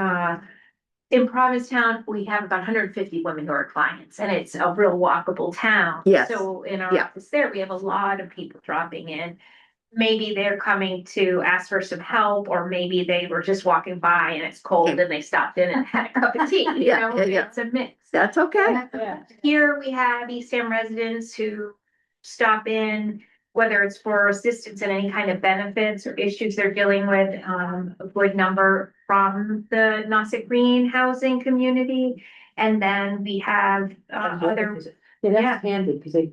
In Provincetown, we have about 150 women who are clients, and it's a real walkable town. Yes. So in our Yeah. office there, we have a lot of people dropping in. Maybe they're coming to ask for some help, or maybe they were just walking by and it's cold and they stopped in and had a cup of tea, you Yeah, know, yeah. it's a mix. that's okay. Here we have Eastham residents who stop in, whether it's for assistance in any kind of benefits or issues they're dealing with, a good number from the Nauset Green housing community. And then we have other, Yeah, Yeah. that's handy, because they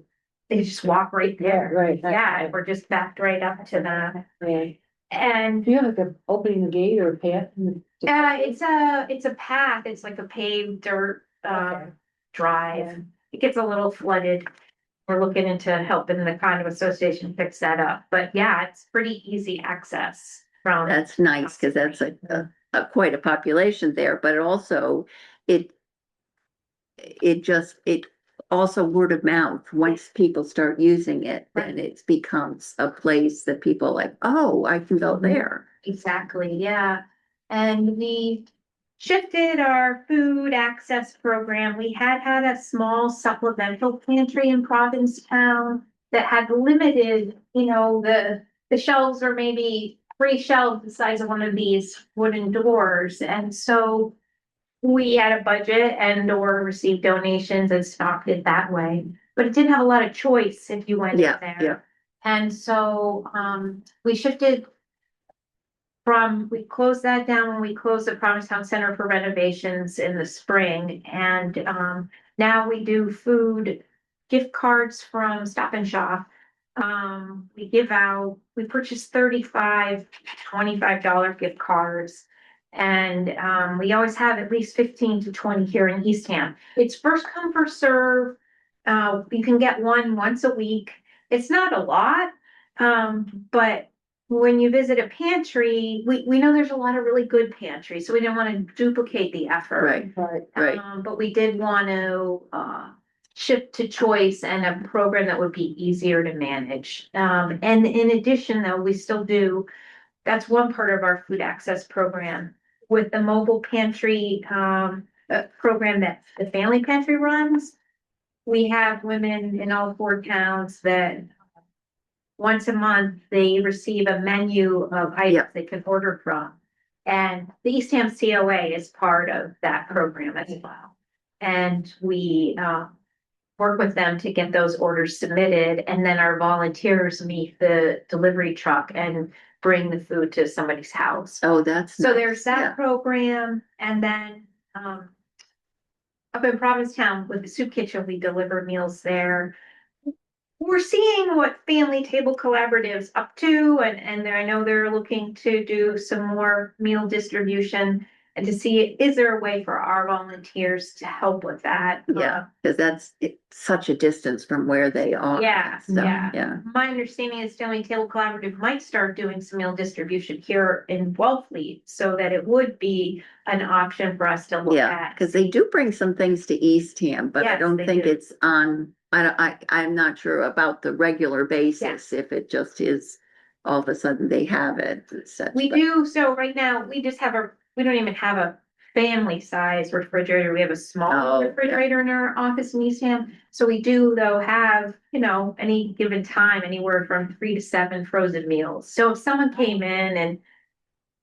just walk right yeah, there. right. Yeah, we're just backed right up to the, Yeah. and Do you have like a opening the gate or a path? it's a path, it's like a paved dirt Okay. drive. It gets a little flooded we're looking into helping the condo association fix that up. But yeah, it's pretty easy access from. That's nice, because that's quite a population there, but also it it also word of mouth, once people start using it, then it becomes a place that people like, oh, I can go there. Exactly, yeah. And we shifted our food access program. We had a small supplemental pantry in Provincetown that had limited, the shelves are maybe 3 shelves the size of one of these wooden doors. And so we had a budget and or received donations and stocked it that way. But it didn't have a lot of choice if you went in Yeah, there. yeah. And so we shifted we closed that down when we closed the Provincetown Center for renovations in the spring. And now we do food gift cards from Stop and Shop. We purchased 35 $25 gift cards. And we always have at least 15 to 20 here in Eastham. It's first come, first serve. You can get one once a week. It's not a lot, but when you visit a pantry, we know there's a lot of really good pantries, so we didn't want to duplicate the effort. Right, right. But we did want to shift to choice and a program that would be easier to manage. And in addition, though, we still do, that's one part of our food access program. With the mobile pantry program that the family pantry runs, we have women in all 4 towns that once a month, they receive a menu of items they can order from. And the Eastham COA is part of that program as well. And we work with them to get those orders submitted, and then our volunteers meet the delivery truck and bring the food to somebody's house. Oh, that's. So nice. there's that Yeah. program, and then up in Provincetown with the soup kitchen, we deliver meals there. We're seeing what Family Table Collaborative's up to, and I know they're looking to do some more meal distribution and to see, is there a way for our volunteers to help with that? Yeah, because it's such a distance from where they are. Yeah, So, yeah. yeah. My understanding is Family Table Collaborative might start doing some meal distribution here in Wellfleet, so that it would be an option for us to look Yeah, at. because they do bring some things to Eastham, but I Yes, don't they think do. it's on, I'm not sure about the regular basis, if it just is all of a sudden they have it and such. We but- do, so right now, we don't even have a family size refrigerator. We have a small Oh, yeah. refrigerator in our office in Eastham. So we do though have, any given time, anywhere from 3 to 7 frozen meals. So if someone came in and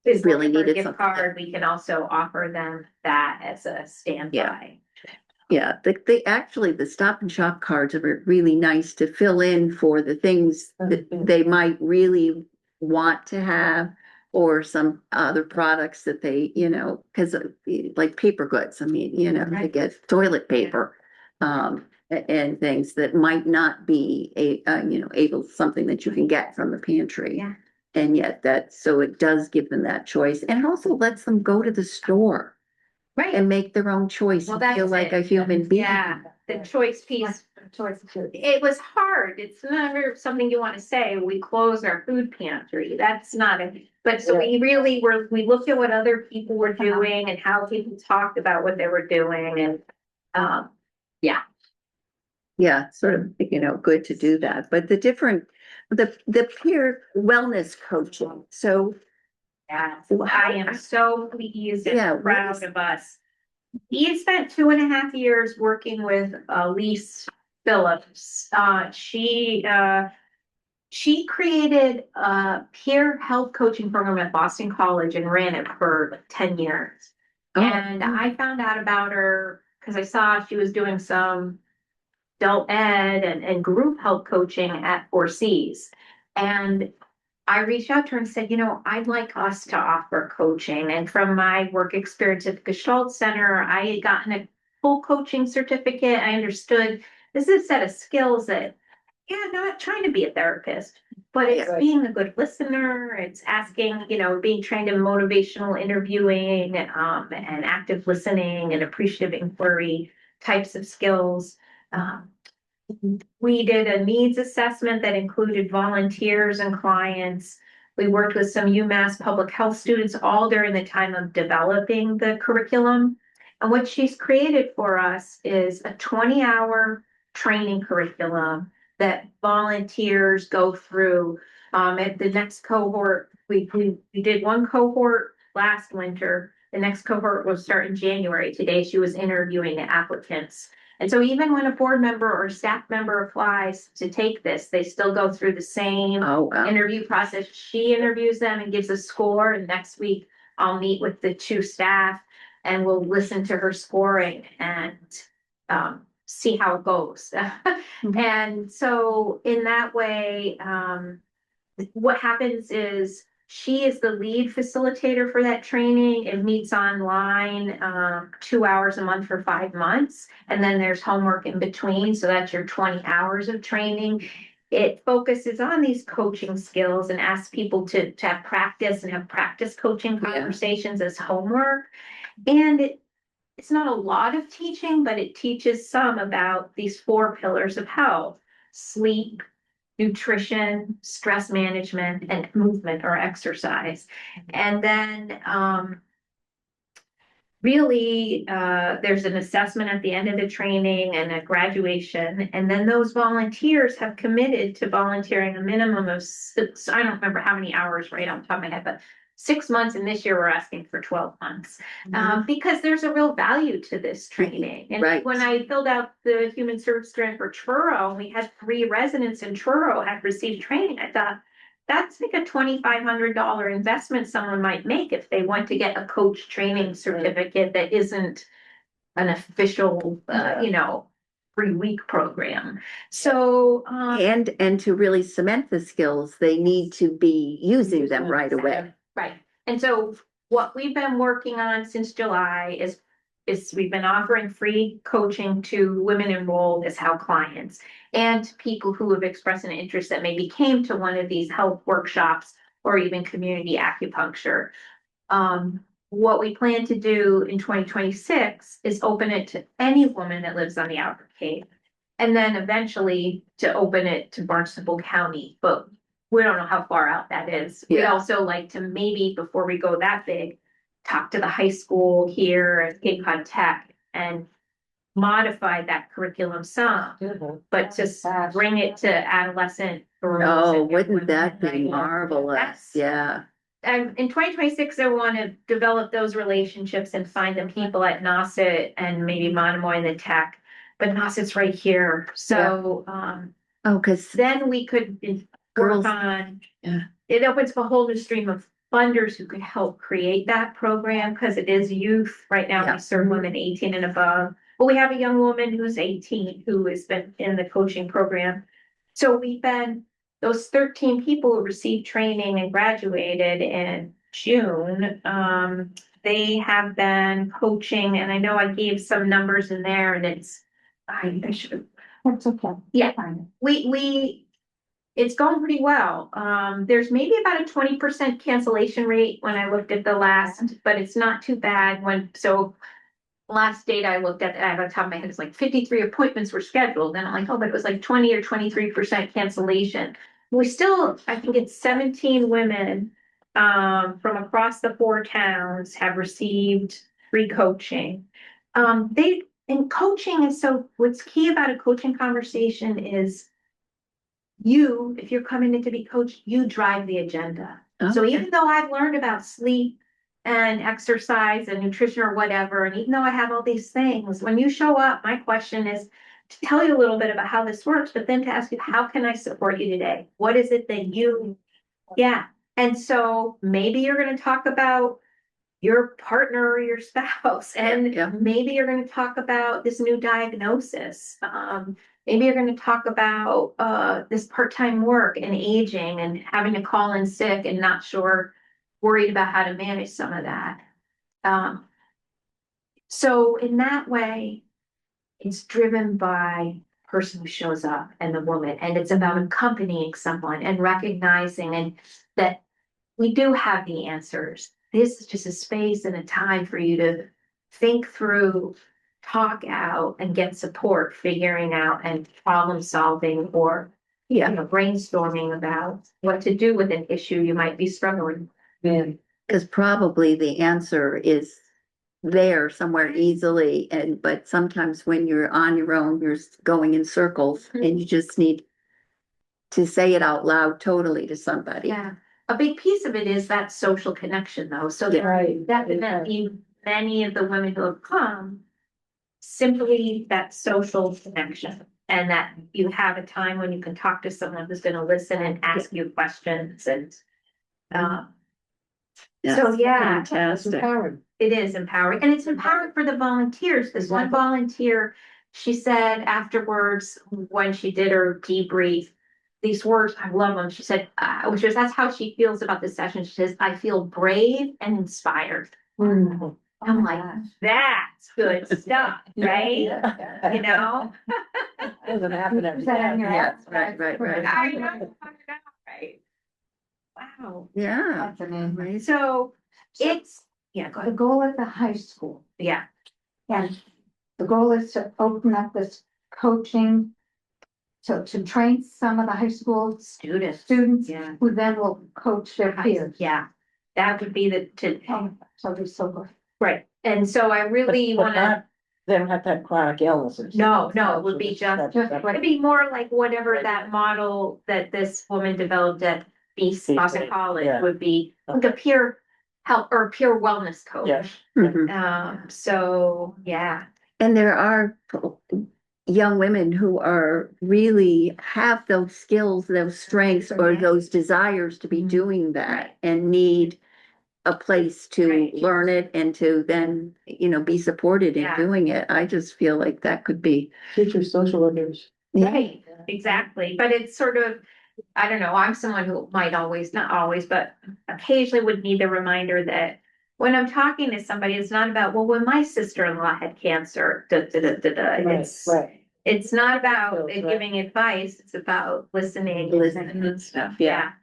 is Really looking for a needed gift something, card, we can also offer them that as a standby. Yeah, actually, the Stop and Shop cards are really nice to fill in for the things that they might really want to have, or some other products that they, because like paper goods, I mean, they Right. get toilet paper. And things that might not be something that you can get from the pantry. Yeah. And yet so it does give them that choice, and it also lets them go to the store Right. and make their own choice Well, and that's feel like a it. human being. Yeah, the choice piece. It was hard. It's never something you want to say, we close our food pantry. That's not but so we really we looked at what other people were doing and how people talked about what they were doing, and Yeah, sort of, good to do that, but the peer wellness coaching, so. yeah, Wow. I am so pleased Yeah, and proud of us. He had spent 2.5 years working with Lise Phillips. She created a peer health coaching program at Boston College and ran it for like 10 years. Oh. And I found out about her because I saw she was doing some adult ed and group health coaching at Four Cs. And I reached out to her and said, I'd like us to offer coaching. And from my work experience at the Gestalt Center, I had gotten a full coaching certificate. I understood this is a set of skills that, not trying to be a therapist, but it's Right. being a good listener. It's asking, being trained in motivational interviewing, and active listening and appreciative inquiry types of skills. We did a needs assessment that included volunteers and clients. We worked with some UMass Public Health students all during the time of developing the curriculum. And what she's created for us is a 20-hour training curriculum that volunteers go through. At the next cohort, we did one cohort last winter. The next cohort will start in January. Today, she was interviewing the applicants. And so even when a board member or staff member applies to take this, they still go through the same Oh, wow. interview process. She interviews them and gives a score, and next week I'll meet with the two staff and we'll listen to her scoring and see how it goes. And so in that way, what happens is she is the lead facilitator for that training. It meets online 2 hours a month for 5 months. And then there's homework in between. So that's your 20 hours of training. It focuses on these coaching skills and asks people to have practice and have practice coaching conversations as homework. And it's not a lot of teaching, but it teaches some about these 4 pillars of health: sleep, nutrition, stress management, and movement or exercise. And then really there's an assessment at the end of the training and a graduation. And then those volunteers have committed to volunteering a minimum of 6, I don't remember how many hours right on top of my head, but 6 months, and this year we're asking for 12 months. Because there's a real value to this training. And Right. when I filled out the human service grant for Truro, and we had 3 residents in Truro had received training, I thought, that's like a $2,500 investment someone might make if they want to get a coach training certificate that isn't an official, 3-week program. So, And to really cement the skills, they need to be using them right away. right. And so what we've been working on since July is we've been offering free coaching to women enrolled as health clients and people who have expressed an interest that maybe came to one of these health workshops or even community acupuncture. What we plan to do in 2026 is open it to any woman that lives on the Outer Cape, and then eventually to open it to Barnstable County, but we don't know how far out that is. We'd Yeah. also like to maybe, before we go that big, talk to the high school here at Cape Cod Tech and modify that curriculum some, but just bring it to adolescent girls. Oh, and wouldn't women, that be right? marvelous? That's- Yeah. And in 2026, I want to develop those relationships and find the people at Nauset and maybe Monomoy and the Tech, but Nauset's right here. So, Oh, because then we could Girls- work on. Yeah. It opens up a whole new stream of funders who could help create that program, because it is youth. Right now, Yeah. we serve women 18 and above. But we have a young woman who's 18 who has been in the coaching program. So we've been, those 13 people who received training and graduated in June, they have been coaching, and I know I gave some numbers in there, and I should have. That's okay. Yeah. Fine. It's going pretty well. There's maybe about a 20% cancellation rate when I looked at the last, but it's not too bad last date I looked at, I have on top of my head, it's like 53 appointments were scheduled, and I'm like, oh, but it was like 20 or 23% cancellation. We still, I think it's 17 women from across the 4 towns have received free coaching. And coaching is what's key about a coaching conversation is if you're coming in to be coached, you drive the agenda. So Okay. even though I've learned about sleep and exercise and nutrition or whatever, and even though I have all these things, when you show up, my question is to tell you a little bit about how this works, but then to ask you, how can I support you today? What is it that yeah. And so maybe you're going to talk about your partner or your spouse, and Yeah. maybe you're going to talk about this new diagnosis. Maybe you're going to talk about this part-time work and aging and having to call in sick and not worried about how to manage some of that. So in that way, it's driven by the person who shows up and the woman, and it's about accompanying someone and recognizing and that we do have the answers. This is just a space and a time for you to think through talk out and get support, figuring out and problem solving or, Yeah. brainstorming about what to do with an issue you might be struggling. Man, Because probably the answer is there somewhere easily, and, but sometimes when you're on your own, you're going in circles and you just need to say it out loud totally to somebody. Yeah, a big piece of it is that social connection though, so there are right. definitely many of the women who have come. Simply that social connection and that you have a time when you can talk to someone who's gonna listen and ask you questions and. So, That's yeah, It's Fantastic. empowering. it is empowering and it's empowering for the volunteers. This one Exactly. volunteer, she said afterwards, when she did her debrief. These words, I love them. She said, which was, that's how she feels about this session. She says, I feel brave and inspired. Mm. I'm like, that's good stuff, right? You know? Doesn't happen every Is that in day. your Yes, app? right. I know, right? Wow. Yeah. That's amazing. Right. So it's, yeah, go The ahead. goal at the high school, Yeah, and the goal is to open up this coaching to train some of the high school students yeah. who then will coach their peers. Yeah, that would be the, Oh, so it'd be so good. right. And so I really But wanna, not, they don't have to have chronic illnesses. no, it would be just, it'd be more like whatever that model that this woman developed at Beast Boston College Yeah. would be, like a peer health or peer wellness Yeah. coach. Mhm. So, yeah, And there are young women who are really have those skills, those strengths, or Yeah. those desires to be doing that and need a place to Right. learn it and to then, be supported in Yeah. doing it. I just feel like that could be. Future social workers. right, exactly. But it's sort of, I don't know, I'm someone who might always, not always, but occasionally would need the reminder that when I'm talking to somebody, it's not about, well, when my sister-in-law had cancer, It's, Right. it's not about Right. giving advice, it's about listening. Listening and stuff, yeah.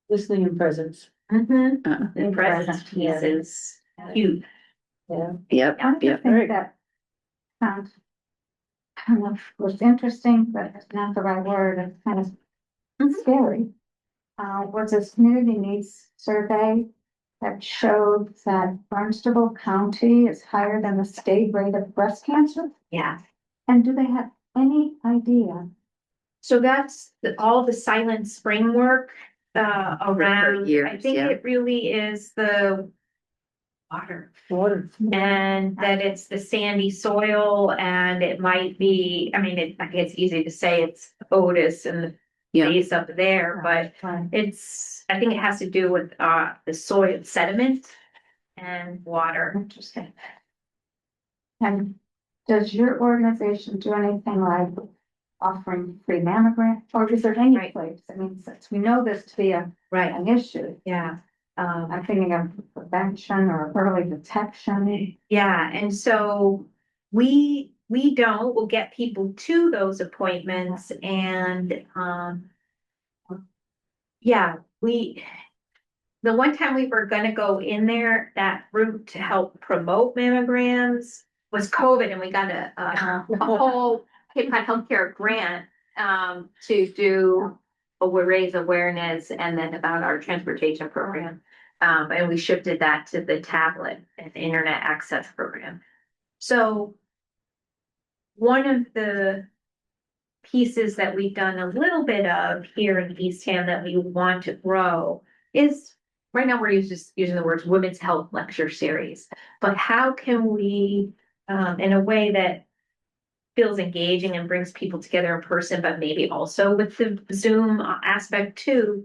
Listening and presence. Mhm. Uh, The presence piece is huge. Yeah. Yep, I yep. just think that sounds kind of was interesting, but it's not the right word. It's kind of scary. Was this community needs survey that showed that Barnstable County is higher than the state rate of breast cancer? Yeah, And do they have any idea? so that's all the silence framework, around, I years, think yeah. it really is the water. Water. And that it's the sandy soil and it might be, I mean, I think it's easy to say it's Otis and the Yeah. base up there, but it's, I think it has to do with, the soil sediment and water. Interesting. And does your organization do anything like offering free mammogram? Or is there any Right. place? I mean, since we know this to be Right, an issue, yeah. I'm thinking of prevention or early detection. Yeah, and so we don't, we'll get people to those appointments and, yeah, the one time we were gonna go in there, that route to help promote mammograms was COVID and we got a whole Cape Cod Healthcare grant, to do, we raise awareness and then about our transportation program. And we shifted that to the tablet and internet access program. So one of the pieces that we've done a little bit of here in Eastham that we want to grow is, right now we're just using the words women's health lecture series, but how can we, in a way that feels engaging and brings people together in person, but maybe also with the Zoom aspect too,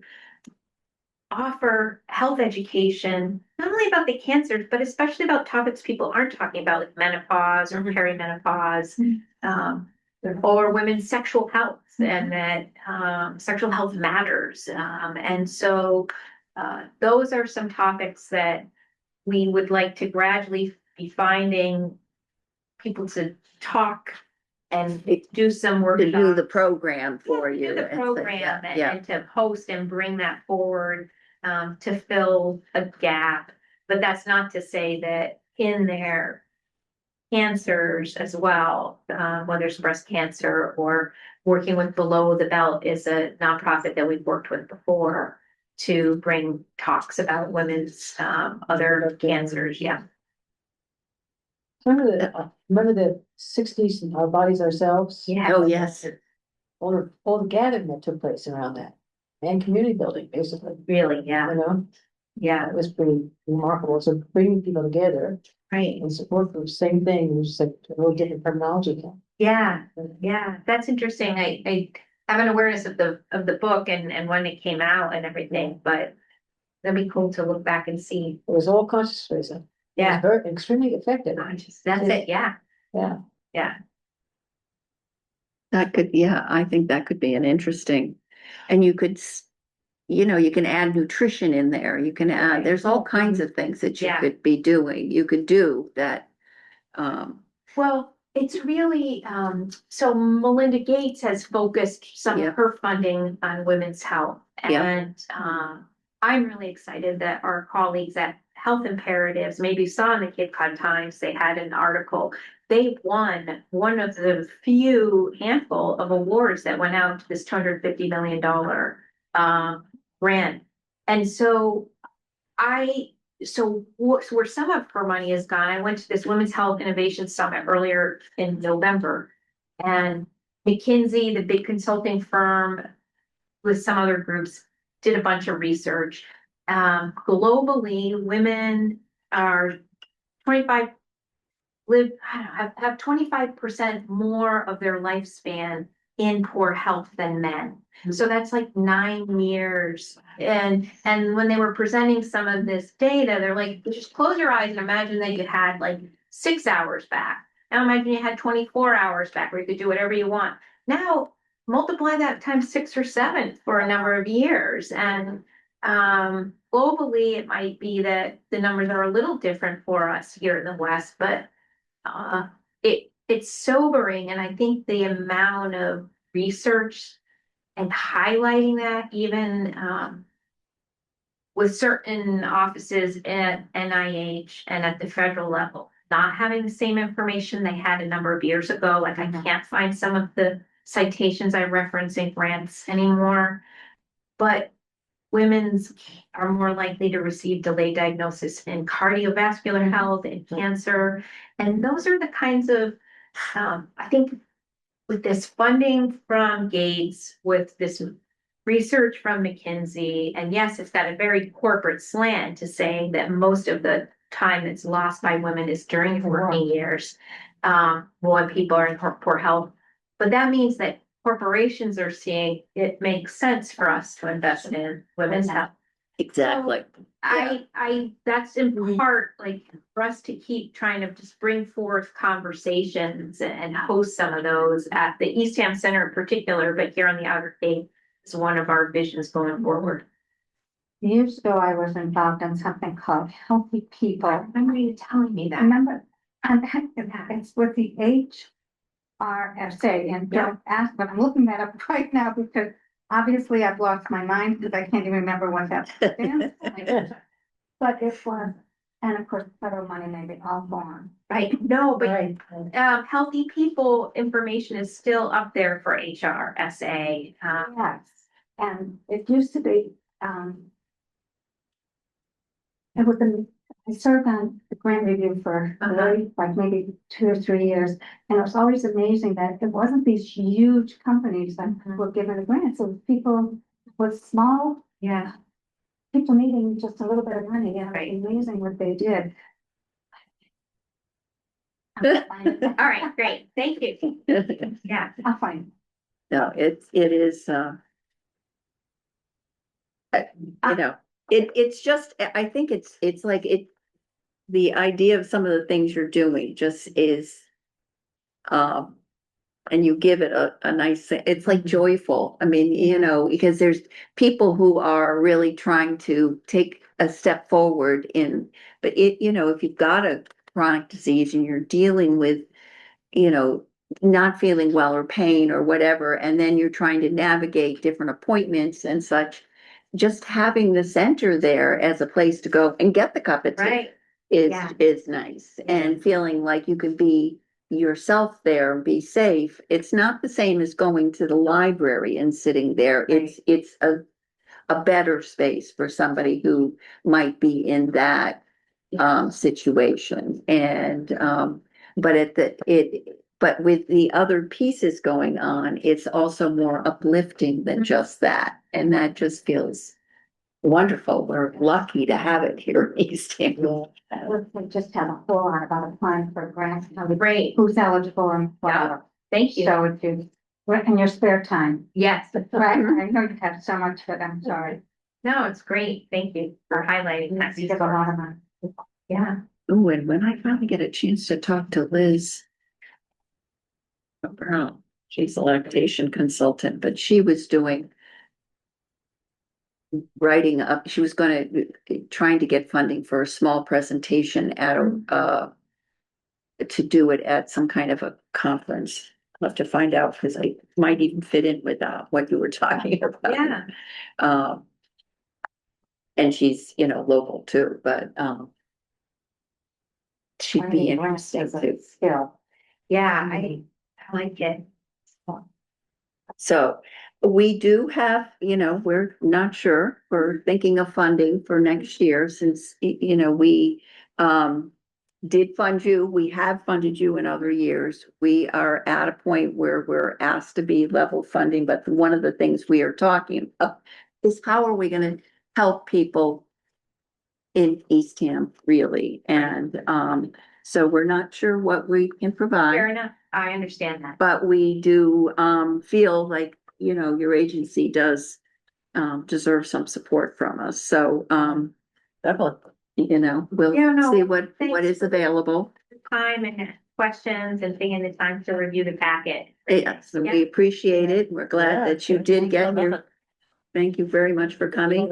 offer health education, not only about the cancers, but especially about topics people aren't talking about, like menopause or perimenopause, or women's sexual health, and that sexual health matters. And so those are some topics that we would like to gradually be finding people to talk and do some work. To do the program for you. Do the and say, program Yeah, and to host and bring that forward, to fill a gap. But that's not to say that in there, cancers as well, whether it's breast cancer or working with Below the Belt is a nonprofit that we've worked with before to bring talks about women's, other cancers, yeah. Remember the sixties, Our Bodies Ourselves? Yeah. Oh, yes. All the gathering that took place around that, and community building, basically, Really, yeah, you know, yeah, that was pretty remarkable, so bringing people together right, and support for the same thing, it was like a little different terminology. yeah. Yeah, that's interesting. I have an awareness of the book and when it came out and everything, but that'd be cool to look back and see. It was all conscious raising. It was Yeah, very extremely effective, that's it, yeah, yeah. yeah, That could, yeah, I think that could be an interesting, and you could, you know, you can add nutrition in there. You can add, there's all kinds of things that you Yeah. could be doing. You could do that. well, it's really, so Melinda Gates has focused some Yeah. of her funding on women's health. Yeah. And, I'm really excited that our colleagues at Health Imperatives, maybe saw in the Cape Cod Times, they had an article. They won one of the few handful of awards that went out to this $250 million grant. And so where some of her money has gone, I went to this Women's Health Innovation Summit earlier in November. And McKinsey, the big consulting firm, with some other groups, did a bunch of research. Globally, women are 25 live, I don't know, have 25% more of their lifespan in poor health than men. So that's like 9 years. And when they were presenting some of this data, they're like, just close your eyes and imagine that you had like 6 hours back. Now imagine you had 24 hours back where you could do whatever you want. Now multiply that times 6 or 7 for a number of years. And globally, it might be that the numbers are a little different for us here in the West, but it's sobering, and I think the amount of research and highlighting that even with certain offices at NIH and at the federal level, not having the same information they had a number of years ago. Like I can't find some of the citations I reference in grants anymore, but women's are more likely to receive delayed diagnosis in cardiovascular health and cancer. And those are the kinds of, I think with this funding from Gates, with this research from McKinsey, and yes, it's got a very corporate slant to saying that most of the time that's lost by women is during working years, when people are in poor health. But that means that corporations are seeing it makes sense for us to invest in women's health. Exactly. That's in part like for us to keep trying to just bring forth conversations and host some of those at the Eastham Center in particular, but here on the Outer Cape is one of our visions going forward. Years ago, I was involved in something called Healthy People. I remember you telling me that. Remember, and it's with the HRSA, and don't ask, but I'm looking that up right now because obviously I've lost my mind because I can't even remember what that stands for. But it was, and of course, federal money may be all gone. Right, no, but Right. healthy people information is still up there for HRSA. Yes, and it used to be, it was, I served on the grant review for like maybe 2 or 3 years. And it was always amazing that it wasn't these huge companies that were given the grants. It was people with small, Yeah, people needing just a little bit of money, and Right. it was amazing what they did. all right, great, thank you. Yeah, I'll find No, it is, you know, it's just, I think it's like the idea of some of the things you're doing just is, and you give it a nice, it's like joyful. I mean, you know, because there's people who are really trying to take a step forward but you know, if you've got a chronic disease and you're dealing with, you know, not feeling well or pain or whatever, and then you're trying to navigate different appointments and such, just having the center there as a place to go and get the cup of tea. right, Yeah. is nice. And feeling like you can be yourself there, and be safe. It's not the same as going to the library and sitting there. It's a better space for somebody who might be in that situation. And, but but with the other pieces going on, it's also more uplifting than just that. And that just feels wonderful. We're lucky to have it here in East Hampton. We just had a whole lot about applying for grants, how we- Great, who's eligible and whatever. thank you. So if you, in your spare time, Yes, right, I know you have so much, but I'm sorry. no, it's great. Thank you for highlighting that. You give a lot of money. Yeah, Oh, and when I finally get a chance to talk to Liz Brown, she's a lactation consultant, but she was writing up, she was trying to get funding for a small presentation at to do it at some kind of a conference. I'll have to find out, because I might even fit in with what you were talking about. yeah, Um, and she's, local too, but, she'd be Finding grants interesting is a too. skill. yeah, I like it. So we do have, we're not sure, we're thinking of funding for next year since, we did fund you, we have funded you in other years. We are at a point where we're asked to be level funding, but one of the things we are talking about is how are we gonna help people in Eastham, really? And, so we're not sure what we can provide. Fair enough. I understand that. But we do feel like, your agency does deserve some support from us. So Definitely. we'll Yeah, no, see what thanks. is available. Time and questions and taking the time to review the packet. Yes, and we appreciate it. We're glad Yeah. that you did get here. Thank you very much for coming.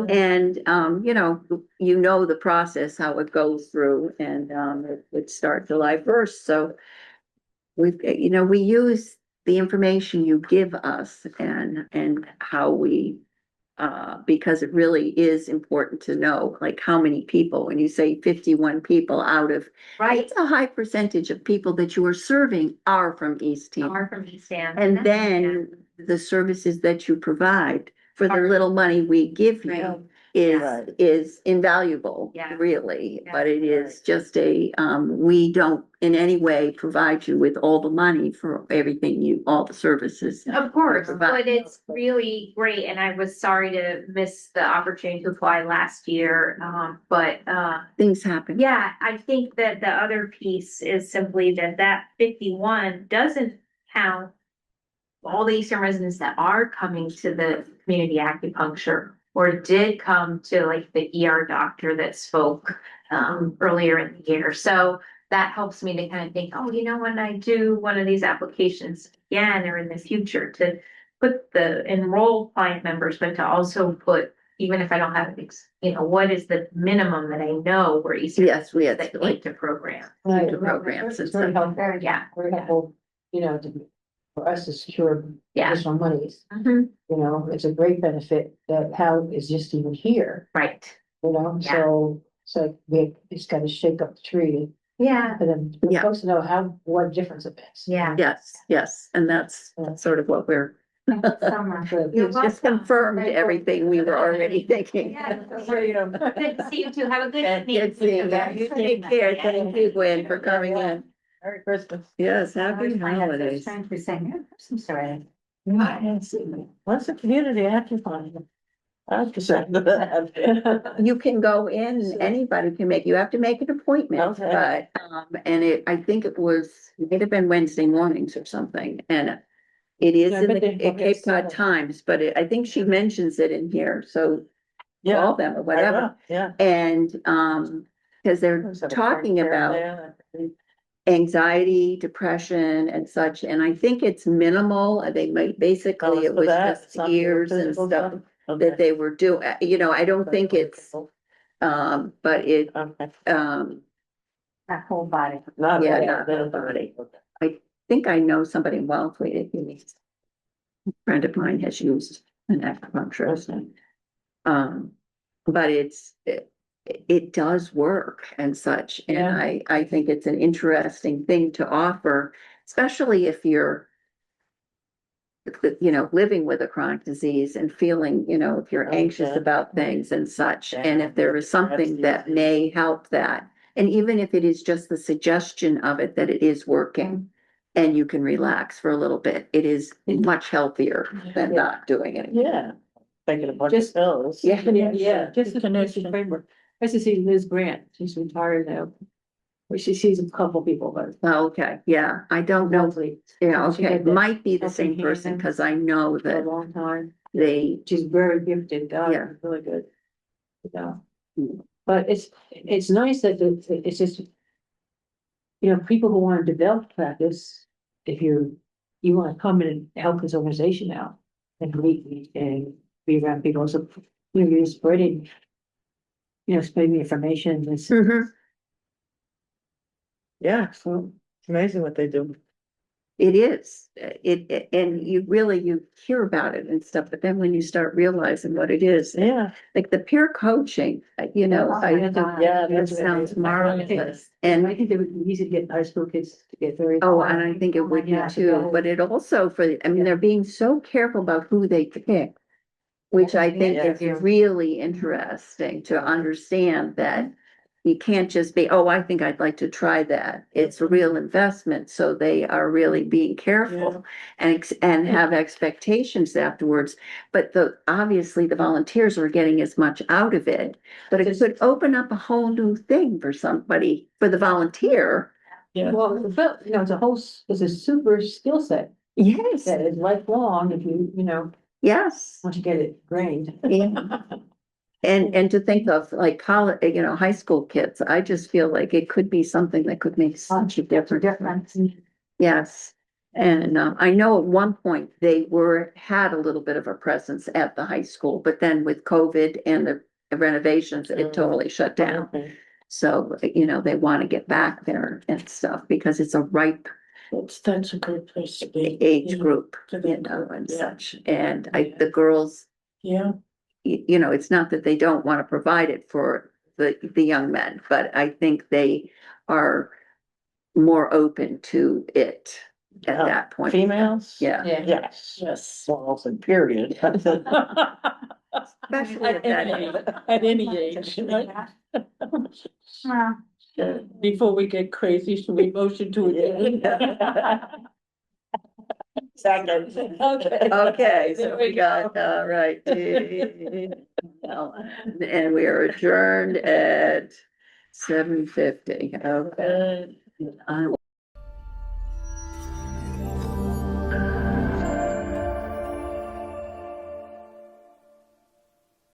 And the process, how it goes through, and it would start July 1st. So we use the information you give us and how we because it really is important to know, like, how many people, when you say 51 people out of, Right, it's a high percentage of people that you are serving are from East Hampton. are from East Hampton. And then the services that you provide for the Are- little money we give Right. you Right. is invaluable, Yeah. really. Yeah. But it is just we don't in any way provide you with all the money for everything all the services. Of course, Provide. but it's really great, and I was sorry to miss the opportunity to apply last year, but, Things happen. yeah, I think that the other piece is simply that 51 doesn't count all the Eastern residents that are coming to the community acupuncture or did come to like the ER doctor that spoke earlier in the year. So that helps me to kind of think, oh, when I do one of these applications again or in the future, to put the enrolled client members, but to also put, even if I don't have what is the minimum that I know where Eastern Yes, we had that like need to program. the programs and It's very stuff. helpful, Yeah. very helpful, for us to secure Yeah. additional monies. Mhm. It's a great benefit that Hal is just even here, Right. Yeah. So we just gotta shake up the tree Yeah. for them, for Yeah. folks to know what difference it makes. Yeah. Yes, and that's sort of what we're. Thank you so much. Good. You just welcome. confirmed everything we were already thinking. Yeah. Good to see you too. Have a good Good evening. seeing you. You take care. Thank you, Gwen, for coming in. Merry Christmas. Yes, I happy always find that so holidays. strange to say, "Merry Christmas already." What's the community acupuncture? I have to say that. You can go in, anybody can you have to make an appointment, Okay. but, and I think it might have been Wednesday mornings or something, and it is Yeah, in but the they- at Cape Cod Times, but I think she mentions it in here, so Yeah, call them or I whatever. will, yeah. And, because they're talking about anxiety, depression and such, and I think it's minimal. They might, basically, it was just ears and stuff that they were doing, I don't think it's, but it, Okay. That whole body. Not Yeah, bad, not that's bad. already. I think I know somebody in Wellfleet, a friend of mine has used an acupuncturist. But it does work and such. And Yeah. I think it's an interesting thing to offer, especially if you're, you know, living with a chronic disease and feeling, you know, if you're anxious Okay. about things and such. And Yeah. if there is something that may help that, and even if it is just the suggestion of it, that it is working and you can relax for a little bit, it is much healthier than not doing it. Yeah, taking a bunch of Just- pills. Yeah. Yeah, just the Connection. framework. I used to see Liz Grant, she's retired now. But she sees a couple people, but Oh, okay, yeah, I don't know. mostly Yeah, She okay, had that might be the helping same person, hand. cause I know for a that long time. they, She's very gifted, God, Yeah. really good. Yeah. Mm. But it's nice that it's just. You know, people who want to develop practice, if you want to come in and help this organization out. And meet and be around people, so you're spreading. You know, spreading the information, it's Mhm. Yeah, so it's amazing what they do. It is, and you really, you hear about it and stuff, but then when you start realizing what it is, Yeah, like the peer coaching, you know, Oh, I, my God. yeah, it that's sounds marvelous. and I And, think it would be easy to get high school kids to get very. oh, and I think it would be Yeah. too, but it also for, I mean, they're being so careful about who they pick. Which I think Yeah. is really interesting to understand that you can't just be, oh, I think I'd like to try that. It's a real investment, so they are really being careful and have expectations afterwards. But obviously the volunteers are getting as much out of it, but it could open up a whole new thing for somebody, for the volunteer. Yeah. Well, you know, it's a super skill set Yes, that is lifelong if you know, yes. once you get it trained. Yeah. And to think of like college, you know, high school kids, I just feel like it could be something that could make such a difference. Yes. And I know at one point they had a little bit of a presence at the high school, but then with COVID and the renovations, it totally shut down. okay. So, you know, they want to get back there and stuff because it's a ripe That's a good place to be. age Yeah. group, For you that know, group, and yeah. such. And Yeah. the girls, Yeah, you know, it's not that they don't want to provide it for the young men, but I think they are more open to it at Oh, that point. Females? Yeah. Yes, yes. well, also period. Especially at that age. At any age, right? Well, Before we get crazy, should we motion to adjourn? Second. Okay. Okay, so There we got, go. right. And we are adjourned at 7:50. Okay.